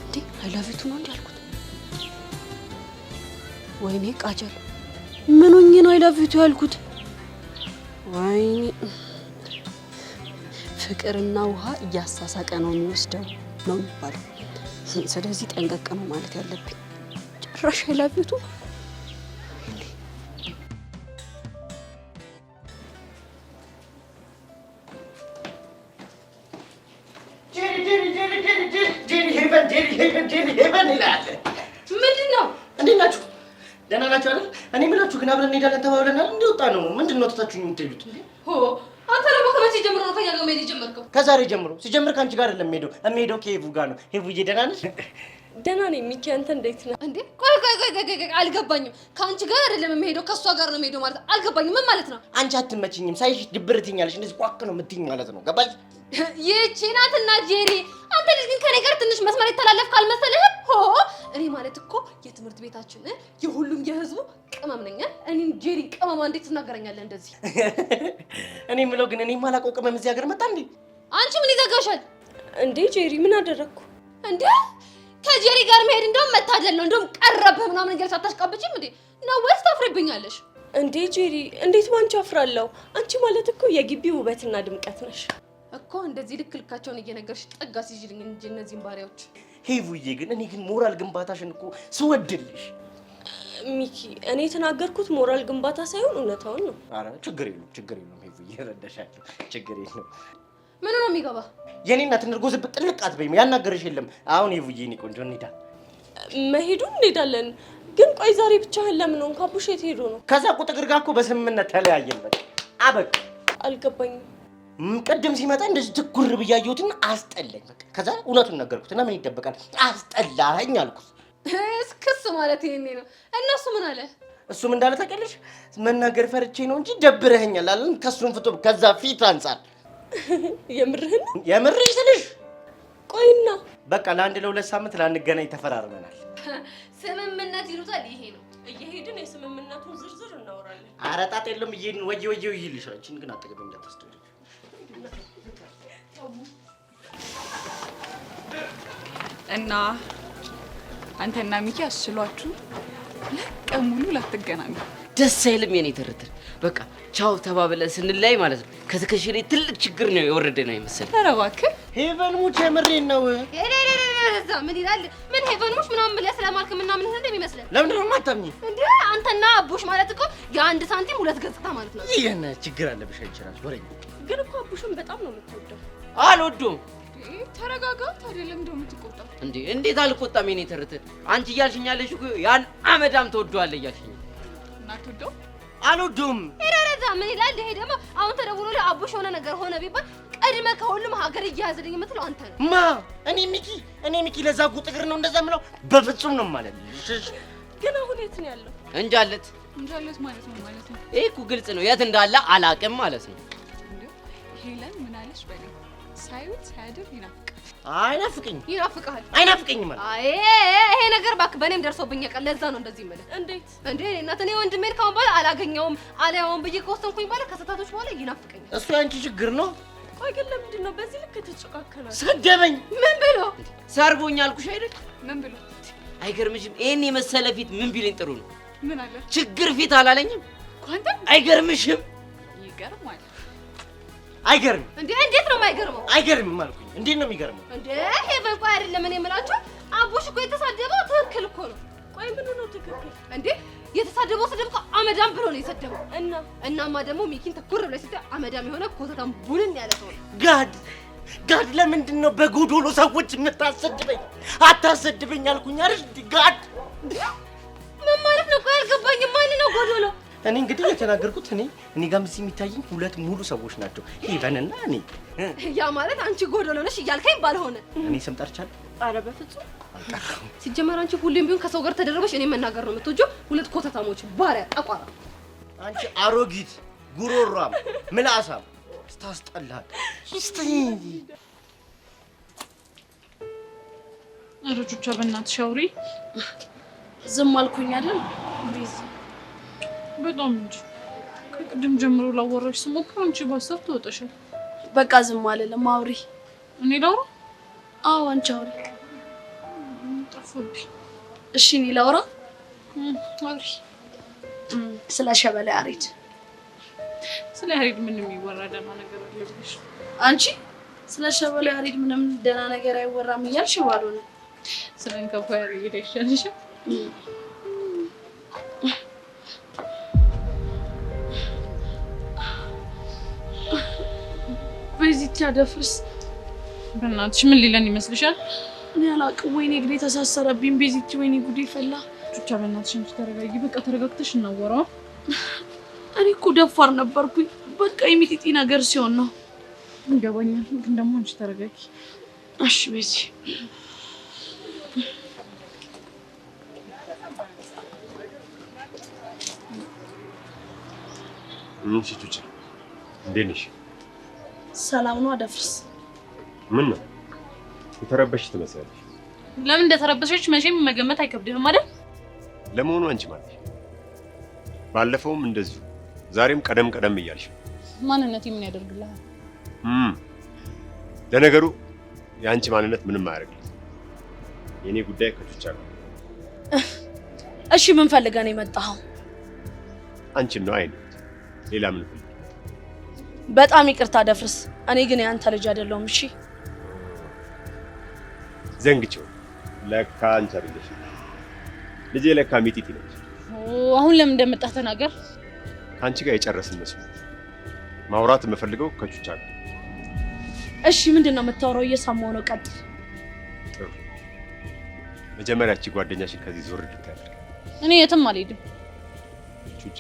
እንዴ አይ ላቭ ዩ ቱ ነው እንዴ ያልኩት? ወይኔ ቃጀል፣ ምን ሆኜ ነው አይ ላቭ ዩ ቱ ያልኩት? ወይኔ ፍቅርና ውሃ እያሳሳቀ ነው የሚወስደው ነው የሚባለው። ስለዚህ ጠንቀቅ ነው ማለት ያለብኝ። ጭራሽ አይ ላቭ ዩ ቱ። ምንድን ነው? እንዴት ናችሁ? ደህና ናችሁ አይደል? እኔ የምላችሁ ግን አብረን እንሄዳለን ተባብለናል። እንዲወጣ ነው ምንድነው ተታችሁኝ የምትሄዱት? ሆ አንተ ደግሞ ከመቼ ጀምሮ ነው ከኛ ጋር መሄድ የጀመርከው? ከዛሬ ጀምሮ። ሲጀምር ከአንቺ ጋር አይደለም የምሄደው ከሄቡ ጋር ነው። ሄቡዬ ደህና ነሽ? ደህና ነኝ ሚኪ፣ አንተ እንዴት ነህ? እንዴ ቆይ አልገባኝም። ከአንቺ ጋር አይደለም የምሄደው ከሷ ጋር ነው የምሄደው ማለት አልገባኝም። ምን ማለት ነው? አንቺ አትመችኝም። ሳይሽ ድብር ትይኛለሽ። እንደዚህ ቋቅ ነው የምትይኝ ማለት ነው። ገባሽ? ይቺ ናትና ጄሪ። አንተ ልጅ ግን ከኔ ጋር ትንሽ መስመር የተላለፍክ አልመሰለህም? ሆ እኔ ማለት እኮ የትምህርት ቤታችን የሁሉም የህዝቡ ቅመም ነኝ። እኔን ጄሪ ቅመማ እንዴት ትናገረኛለህ እንደዚህ? እኔ የምለው ግን እኔ የማላውቀው ቅመም እዚህ ሀገር መጣ እንዴ? አንቺ ምን ይዘጋሻል እንዴ? ጄሪ ምን አደረግኩ እንዴ? ከጄሪ ጋር መሄድ እንደውም መታደል ነው። እንደውም ቀረብህ ምናምን እያልሽ አታሽቃብጪም እንዴ? ነው ወይስ ታፍሪብኛለሽ እንዴ? ጄሪ እንዴት ባንቺ አፍራለሁ? አንቺ ማለት እኮ የግቢ ውበትና ድምቀት ነሽ እኮ። እንደዚህ ልክ ልካቸውን እየነገርሽ ጠጋ ሲጅልኝ እንጂ እነዚህን ባሪያዎች። ሄቡዬ ግን እኔ ግን ሞራል ግንባታሽን እኮ ስወድልሽ። ሚኪ እኔ የተናገርኩት ሞራል ግንባታ ሳይሆን እውነታውን ነው። አረ ችግር የለውም ሄቡዬ፣ እረዳሻለሁ። ችግር የለውም። ምን ነው የሚገባ? የኔ እናት እንርጎ ዝብ ጥልቅ አትበይም። ያናገርሽ የለም። አሁን ሄቡዬ እኔ ቆንጆ እንሂዳ። መሄዱን እንሄዳለን። ግን ቆይ ዛሬ ብቻህን ለምን ሆንክ? አቡሽ የት ሄዶ ነው? ከዛ ቁጥር ጋር እኮ በስምምነት ተለያየን። በቃ አበቃ። አልገባኝም። ቅድም ሲመጣ እንደዚህ ትኩር ብያየሁትና አስጠላኝ። በቃ ከዛ እውነቱን ነገርኩት እና ምን ይደበቃል? አስጠላኸኝ አልኩት። እስክስ ማለት ይሄኔ ነው። እነሱ ምን አለ? እሱም እንዳለ ታውቂያለሽ፣ መናገር ፈርቼ ነው እንጂ ደብረኸኛል አለን። ከሱን ፍቶ ከዛ ፊት አንጻር የምርህን? የምርሽ ስልሽ ቆይና በቃ ለአንድ ለሁለት ሳምንት ላንገናኝ ተፈራርመናል። ስምምነት ይሉታል ይሄ ነው። እየሄድን የስምምነቱን ዝርዝር እናወራለን። ኧረ ጣጣ የለውም። እየሄድን ወየው ይልሻል። አንቺን ግን አጠገቤ እንዳታስተውል። እና አንተና ሚኪ አስችሏችሁ ለቀን ሙሉ ላትገናኙ ደስ አይልም? የኔ ትርትር በቃ ቻው ተባብለን ስንላይ ማለት ነው ከትከሻ ላይ ትልቅ ችግር ነው የወረደ ነው የመሰለኝ። ኧረ እባክህ ሄቨን ሙች የምሬን ነው። እዛ ምን ይላል? ምን ሄቨን ሙች ምናምን ብለህ ስለማልክ ምናምን እንደሚመስለን ለምንድን ነው የማታምኚኝ እንዴ? አንተና አቡሽ ማለት እኮ የአንድ ሳንቲም ሁለት ገጽታ ማለት ነው። ይሄን ችግር አለብሽ አንቺ ወሬኛ። ግን እኮ አቡሽን በጣም ነው የምትወደው። አልወደውም። ተረጋጋ። ታዲያ ለምን እንደው የምትቆጣው እንዴ? እንዴት አልቆጣም? የኔ ትርትር አንቺ እያልሽኝ ያለሽ እኮ ያን አመዳም ተወደዋለህ እያልሽኝ። እና ትወደው? አልወደውም። እረዛ ምን ይላል? ይሄ ደግሞ አሁን ተደውሎ ለአቡሽ የሆነ ነገር ሆነ ቢባል ቀድመ ከሁሉም ሀገር እያያዝልኝ የምትለው አንተ ነው። ማ እኔ ሚኪ ለዛ ቁጥር ነው እንደዛ የምለው? በፍጹም ነው ማለት ነው። ግን አሁን የት ነው ያለው? እንጃለት ማለት ነው ማለት ነው። ይሄ እኮ ግልጽ ነው። የት እንዳለ አላቅም ማለት ነው። ሄለን ምን አለሽ? በለኝ ሳይውት ሳያድር ይናፍቃል። ይናፍቃል። አይናፍቀኝም ማለት አይ ይሄ ነገር እባክህ በእኔም ደርሶብኝ ያውቃል። ለዛ ነው እንደዚህ የምልህ። እንዴት እንዴ? እናት እኔ ወንድሜን ካሁን በኋላ አላገኘውም አላየውም ብዬ ከወሰንኩኝ በኋላ ከሰታቶች በኋላ ይናፍቀኛል። እሱ ያንቺ ችግር ነው። ቆይ ግን ለምንድን ነው በዚህ ልክ ተጨቃከናል? ሰደበኝ። ምን ብሎ ሰርቦኝ አልኩሽ አይደል? ምን ብሎ? አይገርምሽም? ይሄን የመሰለ ፊት ምን ቢለኝ ጥሩ ነው? ምን አለ? ችግር ፊት አላለኝም? ኳንተ አይገርምሽም? ይገርማል። አይገርም እንዴ? እንዴት ነው የማይገርመው? አይገርምም አልኩኝ። እንዴት ነው የሚገርመው? እንዴ ሄቨን ቆይ አይደለም እኔ የምላችሁ አቡሽ እኮ የተሳደበው ትክክል እኮ ነው። ቆይ ምን ነው ትክክል? እንዴ የተሳደበው ስድብ እኮ አመዳም ብሎ ነው የሰደበው። እናማ ደግሞ ሚኪን ተኩር ብለሽ ስትይ አመዳም የሆነ ኮተታም ቡልን ያለ ሰው ነው። ጋድ ለምንድን ነው በጎዶሎ ሰዎች የምታሰድበኝ? አታሰድበኝ አልኩኝ አይደል? ጋድ ምን ማለት ነው? ቆይ አልገባኝም። ማን ነው ጎዶሎ? እኔ እንግዲህ የተናገርኩት እኔ ጋር እዚህ የሚታየኝ ሁለት ሙሉ ሰዎች ናቸው፣ ሄቨንና እኔ። ያ ማለት አንቺ ጎዶሎ ነሽ እያልከኝ ባልሆነ እኔ ስም ጠርቻለሁ? ኧረ በፍጹም ሲጀመር አንቺ ሁሌም ቢሆን ከሰው ጋር ተደረበሽ እኔ መናገር ነው የምትወጂው። ሁለት ኮተታሞች ባሪያ ጠቋራ። አንቺ አሮጊት ጉሮሯም ምላሳም ስታስጠላል። አረጆቻ በእናትሽ አውሪ። ዝም አልኩኝ አይደል? ቢዚ በጣም እንጂ ከቅድም ጀምሮ ላወራሽ ስሞክር አንቺ ባሰብ ትወጣሻል። በቃ ዝም አልልም። አውሪ። እኔ ላውራ? አዎ አንቺ አውሪ። ጠፋብኝ። እሺ እኔ ላውራ? አውሪ። ስለ ሸበላ ያሬድ። ስለ ያሬድ ምንም የሚወራ ደህና ነገር አለብሽ? አንቺ ስለ ሸበላ ያሬድ ምንም ደህና ነገር አይወራም እያልሽ ባልሆነ ስለ እንከፋ ያሬድ አይሻልሽም? በዚህ ያደፍርስ በእናትሽ ምን ሊለን ይመስልሻል? እኔ አላውቅም። ወይኔ እግሬ ተሳሰረብኝ። በዚህ ወይኔ ጉዴ ፈላ። ቹቻ በእናትሽ አንቺ ተረጋጊ። በቃ ተረጋግተሽ እናወራ። እኔ እኮ ደፋር ነበርኩኝ። በቃ የሚጢጢ ነገር ሲሆን ነው። ይገባኛል፣ ግን ደግሞ አንቺ ተረጋጊ። እሺ ቤዚ። ምን ቹቻ እንዴት ነሽ? ሰላም ነው አደፍርስ? ምን ነው የተረበሽ ትመስያለሽ? ለምን እንደተረበሸች መቼም መገመት አይከብድም አይደል? ለመሆኑ አንቺ ማለት ባለፈውም እንደዚሁ ዛሬም ቀደም እያልሽ ማንነቴ ምን ያደርግልሃል? ለነገሩ የአንቺ ማንነት ምንም አያደርግልኝ። የኔ ጉዳይ ከቹቻ ጋር። እሺ ምን ፈልገህ ነው የመጣኸው? አንቺን ነው አይደል? ሌላ ምን ፈልገህ? በጣም ይቅርታ ደፍርስ፣ እኔ ግን ያንተ ልጅ አይደለሁም። እሺ ዘንግቼው ለካ አንቺ አይደለሽ ልጄ፣ ለካ ሚጢጢ ነች። አሁን ለምን እንደመጣህ ተናገር። ከአንቺ ጋር የጨረስን መስሎኝ ማውራት የምፈልገው ከቹቻ ጋር። እሺ ምንድነው የምታወራው? እየሰማሁ ነው፣ ቀጥል። ጥሩ። መጀመሪያ እቺ ጓደኛሽን ከዚህ ዞር እንድታደርግ። እኔ የትም አልሄድም። ቹቻ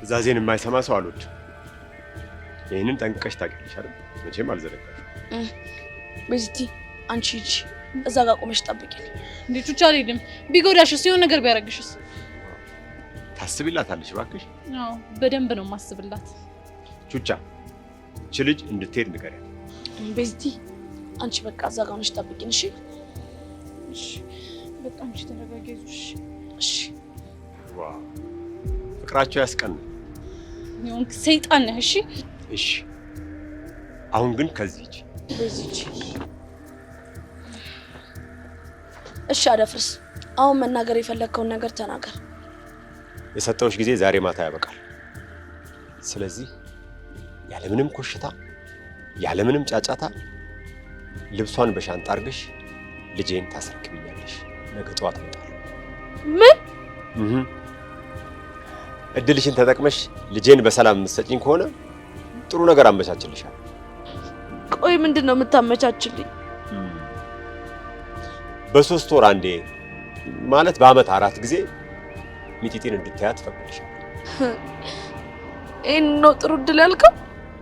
ትዕዛዜን የማይሰማ ሰው አልወድም። ይህንን ጠንቅቀሽ ታውቂያለሽ አይደል? መቼም አልዘነጋሽም። ቤዚቲ አንቺ ሂጂ፣ እዛ ጋር ቆመሽ ጠብቂኝ። እንዴ ቹቻ አልሄድም። ቢጎዳሽስ? የሆነ ነገር ቢያደርግሽስ? ታስቢላታለሽ እባክሽ። አዎ በደንብ ነው የማስብላት። ቹቻ እቺ ልጅ እንድትሄድ ንገሪያት። ቤዚቲ አንቺ በቃ እዛ ጋር ሆነሽ ጠብቂኝ። እሺ እሺ በቃ አንቺ ተረጋጊ። እሺ ዋው ፍቅራቸው ያስቀናል። የሆንክ ሰይጣን ነህ። እሺ እሺ አሁን ግን ከዚህ ሂጂ። ቤዚቲ እሺ አደፍርስ፣ አሁን መናገር የፈለግከውን ነገር ተናገር። የሰጠውሽ ጊዜ ዛሬ ማታ ያበቃል። ስለዚህ ያለምንም ኮሽታ ያለምንም ጫጫታ ልብሷን በሻንጣ አድርገሽ ልጄን ታስረክብኛለሽ። ነገ ጠዋት እመጣለሁ። ምን? እድልሽን ተጠቅመሽ ልጄን በሰላም የምትሰጪኝ ከሆነ ጥሩ ነገር አመቻችልሻለሁ። ቆይ ምንድን ነው የምታመቻችልኝ? በሶስት ወር አንዴ ማለት በአመት 4 ጊዜ ሚጢጢን እንድታያት ፈቅድልሻለሁ። ይሄን ነው ጥሩ እድል ያልከው?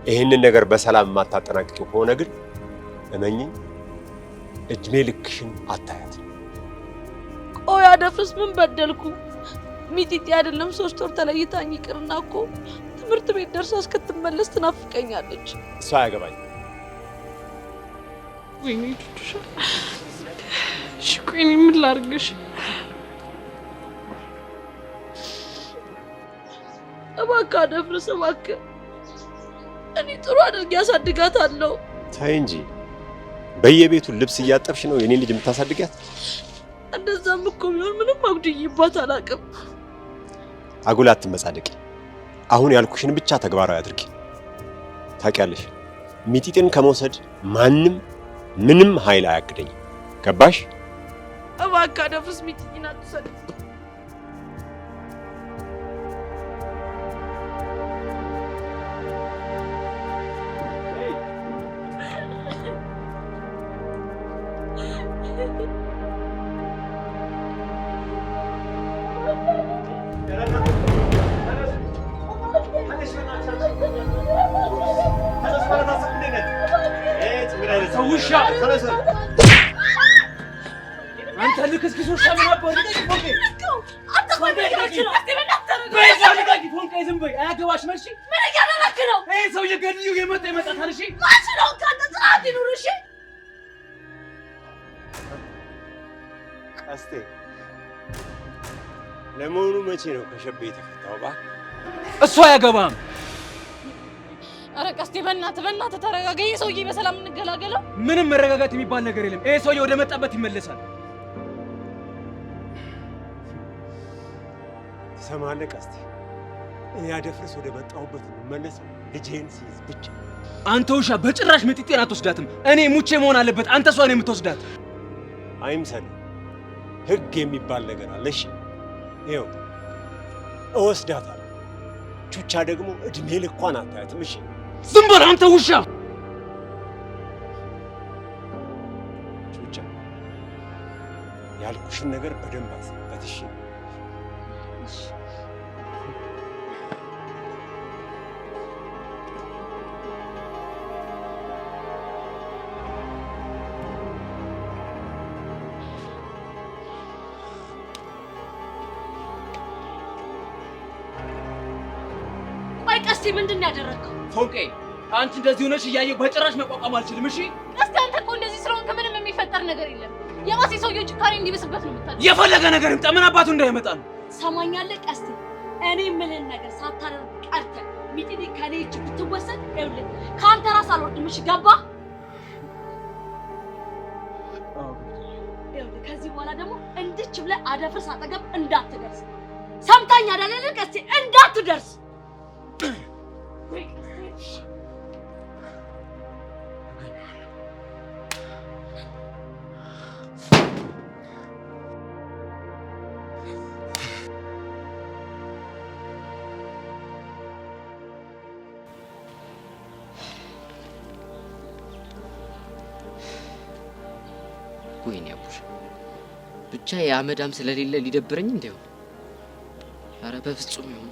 ይሄንን ነገር በሰላም የማታጠናቅቂው ከሆነ ግን እመኚኝ እድሜ ልክሽን አታያት። ቆይ አደፍርስ ምን በደልኩ? ሚጢጢ አይደለም 3 ወር ተለይታኝ ይቅርና እኮ ትምህርት ቤት ደርሳ እስክትመለስ ትናፍቀኛለች። እሷ አያገባኝ። ወይኔ ቹቻ፣ እሺ ቆይ እኔ ምን ላድርግሽ? እባክህ አደፍርስ እባክህ፣ እኔ ጥሩ አድርጌ አሳድጋታለሁ። ተይ እንጂ በየቤቱ ልብስ እያጠብሽ ነው የኔን ልጅ የምታሳድጊያት? እንደዛም እኮ ቢሆን ምንም አጉድዬባት አላውቅም። አጉል አትመጻደቂ። አሁን ያልኩሽን ብቻ ተግባራዊ አድርጊ። ታውቂያለሽ ሚጢጢን ከመውሰድ ማንም ምንም ኃይል አያግደኝም። ገባሽ? እባክህ አደፍርስ ሚጢጢን አትውሰድ። ውሻ አንተ ልክስክስ ውሻ ምን አባው ልቀቂ! አያገባሽ መልሽ። ምን እያደረክ ነው? ይሄ ሰውዬ ገድዩ የመጣ ይመጣታል። እሺ ማን ነው? ካንተ ስርዓት ይኑር። እሺ ቀስቴ ለመሆኑ መቼ ነው ከሸቤ የተፈታው? እሱ አያገባም። ኧረ ቀስቴ በእናትህ ተረጋጋ። ይሄ ሰውዬ በሰላም እንገላገለው። ምንም መረጋጋት የሚባል ነገር የለም። ይሄ ሰውዬ ወደ መጣበት ይመለሳል። ሰማለ ቀስቴ፣ እኔ አደፍርስ ወደ መጣሁበት የምመለሰው ልጄን ሲይዝ ብቻ። አንተ ውሻ በጭራሽ ሚጢጢን አትወስዳትም። እኔ ሙቼ መሆን አለበት። አንተ እሷን የምትወስዳት አይምሰል። ህግ የሚባል ነገር አለ። እሺ ይኸው እወስዳታለሁ። ቹቻ ደግሞ እድሜ ልኳን አታያትም። እሺ ዝም በል አንተ ውሻ። ቹቻ ያልኩሽን ነገር በደንብ አስብበት እሺ? ቀስቴ ምንድን ያደረግከው? ፎንቄ አንቺ እንደዚህ ሆነሽ እያየሁ በጭራሽ መቋቋም አልችልም። እሺ ቀስቴ አንተ እኮ እንደዚህ ስለሆንክ ምንም የሚፈጠር ነገር የለም። የባሴ ሰውዬው ጭካሬ እንዲብስበት ነው የምታደርገው። የፈለገ ነገር ይምጣ፣ ምን አባቱ እንዳይመጣ ነው። ሰማኛለህ ቀስቴ፣ እኔ የምልህን ነገር ሳታደርግ ቀርተህ ሚጢጢ ከኔ እጅ ብትወሰድ ይኸውልህ ከአንተ ራስ አልወርድም። እሺ ገባህ? ይኸውልህ ከዚህ በኋላ ደግሞ እንድች ብለህ አደፍርስ አጠገብ እንዳትደርስ። ሰምታኝ አይደል ቀስቴ? እንዳትደርስ። ወይኔ አቡሽ ብቻ የአመዳም ስለሌለ ሊደብረኝ እንደው ኧረ በፍጹም ይሁን።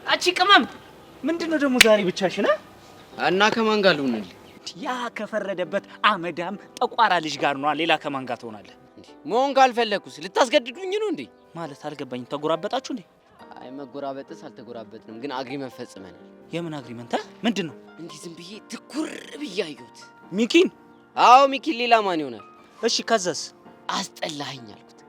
አቺ ቅመም ምንድነው ደግሞ ዛሬ ብቻሽን? እና ከማን ጋር ልሁን? ያ ከፈረደበት አመዳም ጠቋራ ልጅ ጋር ነው። ሌላ ከማን ጋር ትሆናለህ? መሆን ካልፈለኩስ ልታስገድዱኝ ነው እንዴ? ማለት አልገባኝም። ተጎራበጣችሁ እንዴ? አይ መጎራበጥስ አልተጎራበጥንም፣ ግን አግሪመንት ፈጽመናል። የምን አግሪመንት? ምንድነው? እንዲህ ዝም ብዬ ትኩር ብዬ አየሁት። ሚኪን? አዎ ሚኪን። ሌላ ማን ይሆናል? እሺ ከዛስ? አስጠላኸኝ አልኩት።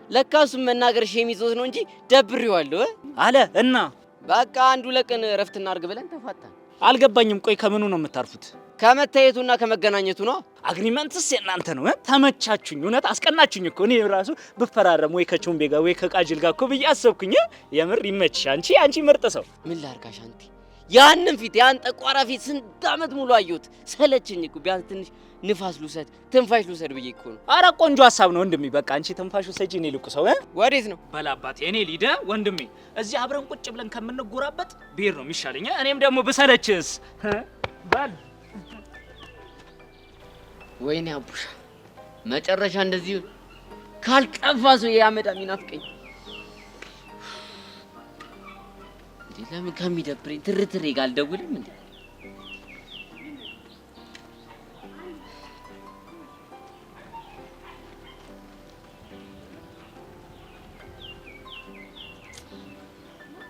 ለካ እሱም መናገር ሼም ይዞት ነው እንጂ ደብሬዋለሁ አለ። እና በቃ አንዱ ለቀን እረፍት እናድርግ ብለን ተፋታን። አልገባኝም። ቆይ ከምኑ ነው የምታርፉት? ከመታየቱና ከመገናኘቱ ነው። አግሪመንትስ የእናንተ ነው። ተመቻችሁኝ። እውነት አስቀናችሁኝ እኮ። እኔ ራሱ ብፈራረም ወይ ከቹምቤ ጋር ወይ ከቃጅል ጋር እኮ ብዬ አሰብኩኝ። የምር ይመችሽ። አንቺ ምርጥ ሰው። ምን ላርጋሽ አንቲ? ያንን ፊት ያን ጠቋራ ፊት ስንት ዓመት ሙሉ አየሁት። ሰለቸኝ እኮ። ቢያንስ ትንሽ ንፋስ ልውሰድ፣ ትንፋሽ ልውሰድ ብዬ እኮ ነው። አረ ቆንጆ ሀሳብ ነው ወንድሜ። በቃ አንቺ ትንፋሽ ውሰጂ፣ እኔ ልቁ ሰው። ወዴት ነው? በላባት እኔ ሊደ ወንድሜ። እዚህ አብረን ቁጭ ብለን ከምንጎራበጥ ብሄር ነው የሚሻለኝ። እኔም ደግሞ ብሰለችስ ባል። ወይኔ አቡሻ መጨረሻ እንደዚህ ካልቀፋ ሰው ያመዳም ይናፍቀኝ። ለምን ከሚደብረኝ ትርትሬ ጋር አልደውልም እንዴ?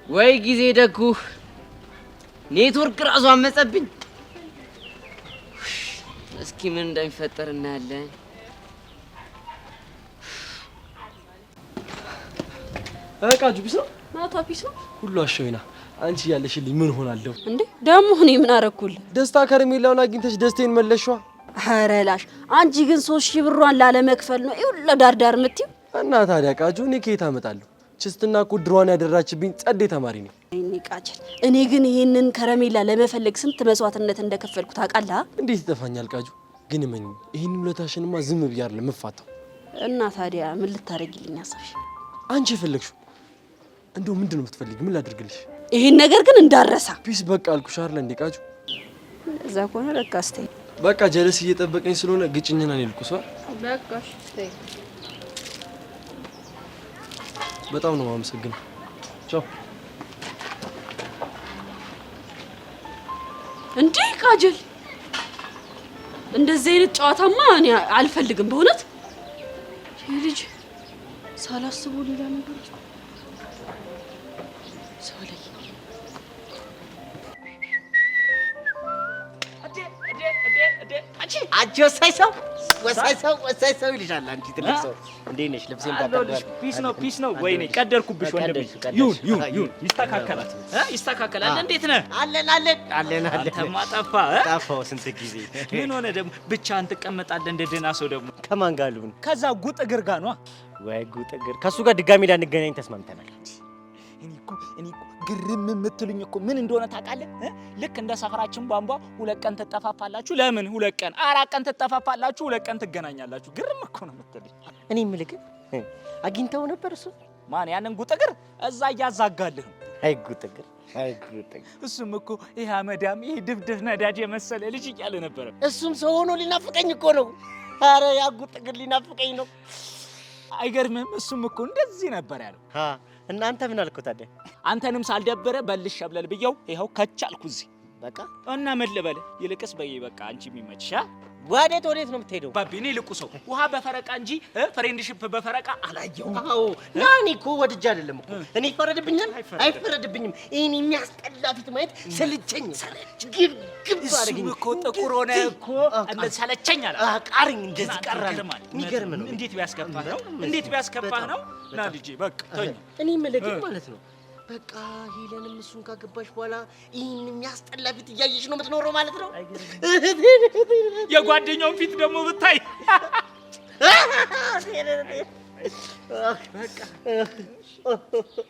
ወይ ጊዜ ደጉ ኔትወርክ ራሱ አመጸብኝ። እስኪ ምን እንደሚፈጠር እናያለን። ቃጁ ቢስ ነው ማታ ቢስ ነው ሁሉ አሸውና አንቺ ያለሽልኝ ምን ሆናለሁ እንዴ? ደሞ እኔ ምን አረኩልህ? ደስታ ከረሜላውን አግኝተሽ ደስቴን መለሽዋ። ኧረ ላሽ አንቺ ግን 3000 ብሯን ላለመክፈል ነው ይሁን ለዳርዳር የምትይው። እና ታዲያ ቃጁ እኔ ከየት አመጣለሁ? ችስትና እኮ ድሯን ያደራችብኝ ጸዴ ተማሪ ነኝ። እኔ ቃጀል እኔ ግን ይሄንን ከረሜላ ለመፈለግ ስንት መስዋዕትነት እንደከፈልኩ ታውቃለህ? እንዴት ይጠፋኛል ቃጁ? ግን ምን ይሄን ውለታሽንማ ዝም ብዬ አይደለም የምፋታው። እና ታዲያ ምን ልታረጊልኝ አሰብሽ? አንቺ የፈለግሽው እንደው ምንድነው የምትፈልጊ? ምን ላድርግልሽ? ይሄን ነገር ግን እንዳረሳ ፒስ። በቃ አልኩሽ አይደል እንዴ ቃጁ? እዛ ከሆነ በቃ አስተይ በቃ ጀለስ እየጠበቀኝ ስለሆነ ግጭኝና እኔ ልቁሷ። በቃሽ ተይ። በጣም ነው የማመሰግነው። ቻው። እንዴ ቃጀል እንደዚህ አይነት ጨዋታማ እኔ አልፈልግም በእውነት። ልጅ ሳላስበው ሌላ ነገር ሰውለኝ አንቺ ወሳይ ሰው ይልሻል። አንቺ ትልቅ ሰው እንዴት ነሽ? ልብሴን ታጠብሽ? ፒስ ነው። ወይኔ ቀደርኩብሽ ወንድሜ። ይሁን ይስተካከላል። እንዴት ነህ? አለን። አንተማ ጠፋሁ ስንት ጊዜ። ምን ሆነ ደግሞ ብቻህን ትቀመጣለህ እንደ ደህና ሰው? ደግሞ ከማን ጋር ልሁን? ከዛ ጉጥ እግር ጋር ነዋ። ወይ ጉጥ እግር። ከሱ ጋር ድጋሚ ላንገናኝ ተስማምተናል። እኔ እኮ ግርም የምትሉኝ እኮ ምን እንደሆነ ታውቃለህ? ልክ እንደ ሰፈራችን ቧንቧ 2 ቀን ትጠፋፋላችሁ። ለምን 2 ቀን 4 ቀን ትጠፋፋላችሁ፣ 2 ቀን ትገናኛላችሁ። ግርም እኮ ነው የምትሉኝ። እኔ የምልህ ግን አግኝተው ነበር እሱ ማን? ያንን ጉጥ እግር እዛ እያዛጋልህ አይጉጥግር አይጉጥግር። እሱም እኮ ይሄ አመዳም ይሄ ድፍድፍ ነዳጅ የመሰለ ልጅ እያለ ነበረ። እሱም ሰው ሆኖ ሊናፍቀኝ እኮ ነው። አረ ያጉጥግር ሊናፍቀኝ ነው። አይገርምም? እሱም እኮ እንደዚህ ነበር ያለው። እናንተ ምን አልኩ ታዲያ? አንተንም ሳልደበረ በልሽ አብለል ብየው ይኸው ከቻልኩ እዚህ በቃ እና ምን ልበል? ይልቅስ በይ በቃ አንቺ የሚመችሽ ወዴት ነው የምትሄደው? ባቢ እኔ ልቁ ሰው ውሃ በፈረቃ እንጂ ፍሬንድሺፕ በፈረቃ አላየው። አዎ ና እኔ እኮ ወድጄ አይደለም እኮ እኔ ይፈረድብኛል? አይፈረድብኝም። ይሄን የሚያስጠላ ፊት ማየት ሰለቸኝ። ግብ እሱም እኮ ጥቁር ሆነ እኮ እንደ ሰለቸኝ አለ። ቃሪኝ እንደዚህ ቀራል። የሚገርም ነው። እንዴት ቢያስከፋህ ነው? ና ልጄ በቃ ተኝ። እኔ የምልህ ማለት ነው በቃ ሄለንም እሱን ካገባሽ በኋላ ይህን የሚያስጠላ ፊት እያየሽ ነው የምትኖረው ማለት ነው? የጓደኛውን ፊት ደግሞ ብታይ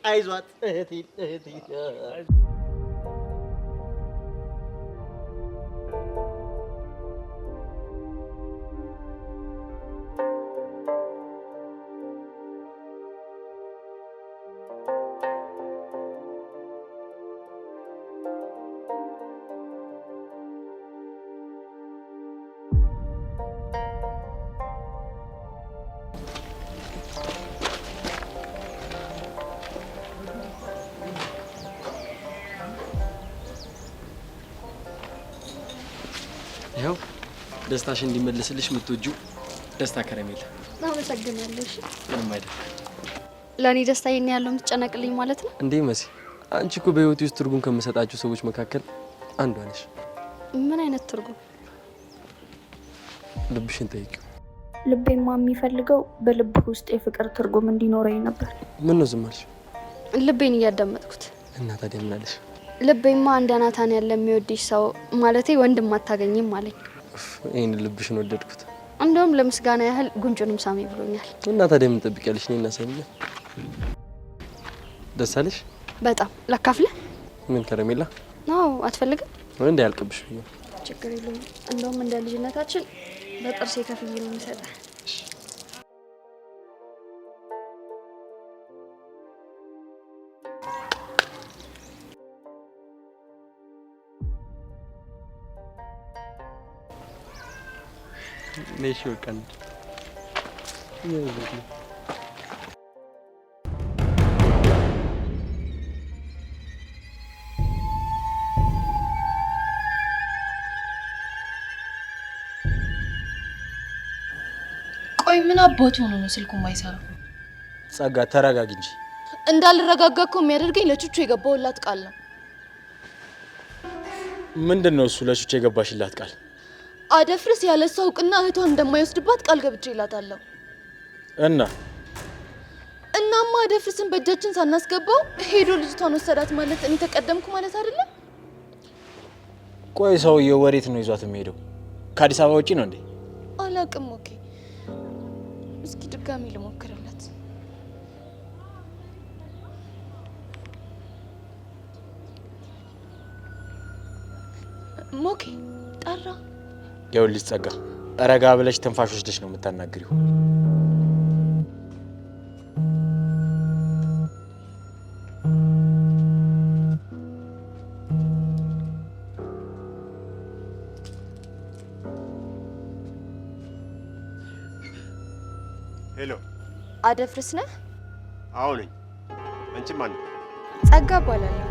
አይዟት እህቴ። ይኸው ደስታሽ እንዲመለስልሽ የምትወጂው ደስታ ከረሜላ። አመሰግናለሁ። እሺ ምንም አይደል። ለእኔ ደስታ ይሄን ያለው የምትጨነቅልኝ ማለት ነው እንዴ? መሲ አንቺ እኮ በህይወቴ ውስጥ ትርጉም ከምሰጣቸው ሰዎች መካከል አንዷ ነሽ። ምን አይነት ትርጉም? ልብሽን ጠይቂው። ልቤማ የሚፈልገው በልብህ ውስጥ የፍቅር ትርጉም እንዲኖረኝ ነበር። ምን ነው ዝም አልሽ? ልቤን እያዳመጥኩት። እና ታዲያ ምን አለሽ? ልቤማ እንደ ናታን ያለ የሚወድሽ ሰው ማለቴ ወንድም አታገኝም አለኝ። ይሄን ልብሽን ወደድኩት። እንደውም ለምስጋና ያህል ጉንጩንም ሳሚ ብሎኛል። እና ታዲያ ምን ትጠብቂያለሽ? እኔና ሳሚኛ ደስ አለሽ? በጣም ላካፍለ። ምን ከረሜላ? አዎ አትፈልግም? ወይ እንደ ያልቅብሽ ብዬ። ችግር የለውም። እንደውም እንደ ልጅነታችን በጥርሴ ከፍዬ ነው የምሰጠህ። ነሽ ወቀን ቆይ ምን አባቱ ሆኖ ነው ስልኩ የማይሰራው? ጸጋ ተረጋጊ እንጂ። እንዳልረጋጋ እኮ የሚያደርገኝ ለቹቹ የገባውላት ቃል ነው። ምንድነው እሱ ለቹቹ የገባሽላት ቃል? አደፍርስ ያለ ሰው እውቅና እህቷን እንደማይወስድባት ቃል ገብቼላታለሁ። እናማ አደፍርስን በእጃችን ሳናስገባው ሄዶ ልጅቷን ወሰዳት ማለት እኔ ተቀደምኩ ማለት አይደለም? ቆይ ሰውዬው ወዴት ነው ይዟት የሚሄደው? ከአዲስ አበባ ውጪ ነው እንዴ? አላቅም። ኦኬ እስኪ ድጋሚ ልሞክርላት። ሞኬ ጠራ። ይኸውልሽ ጸጋ፣ ረጋ ብለሽ ትንፋሽ ወስደሽ ነው የምታናግሪው። ሄሎ፣ አደፍርስ ነህ? አዎ ነኝ። አንቺ ማን? ጸጋ እባላለሁ።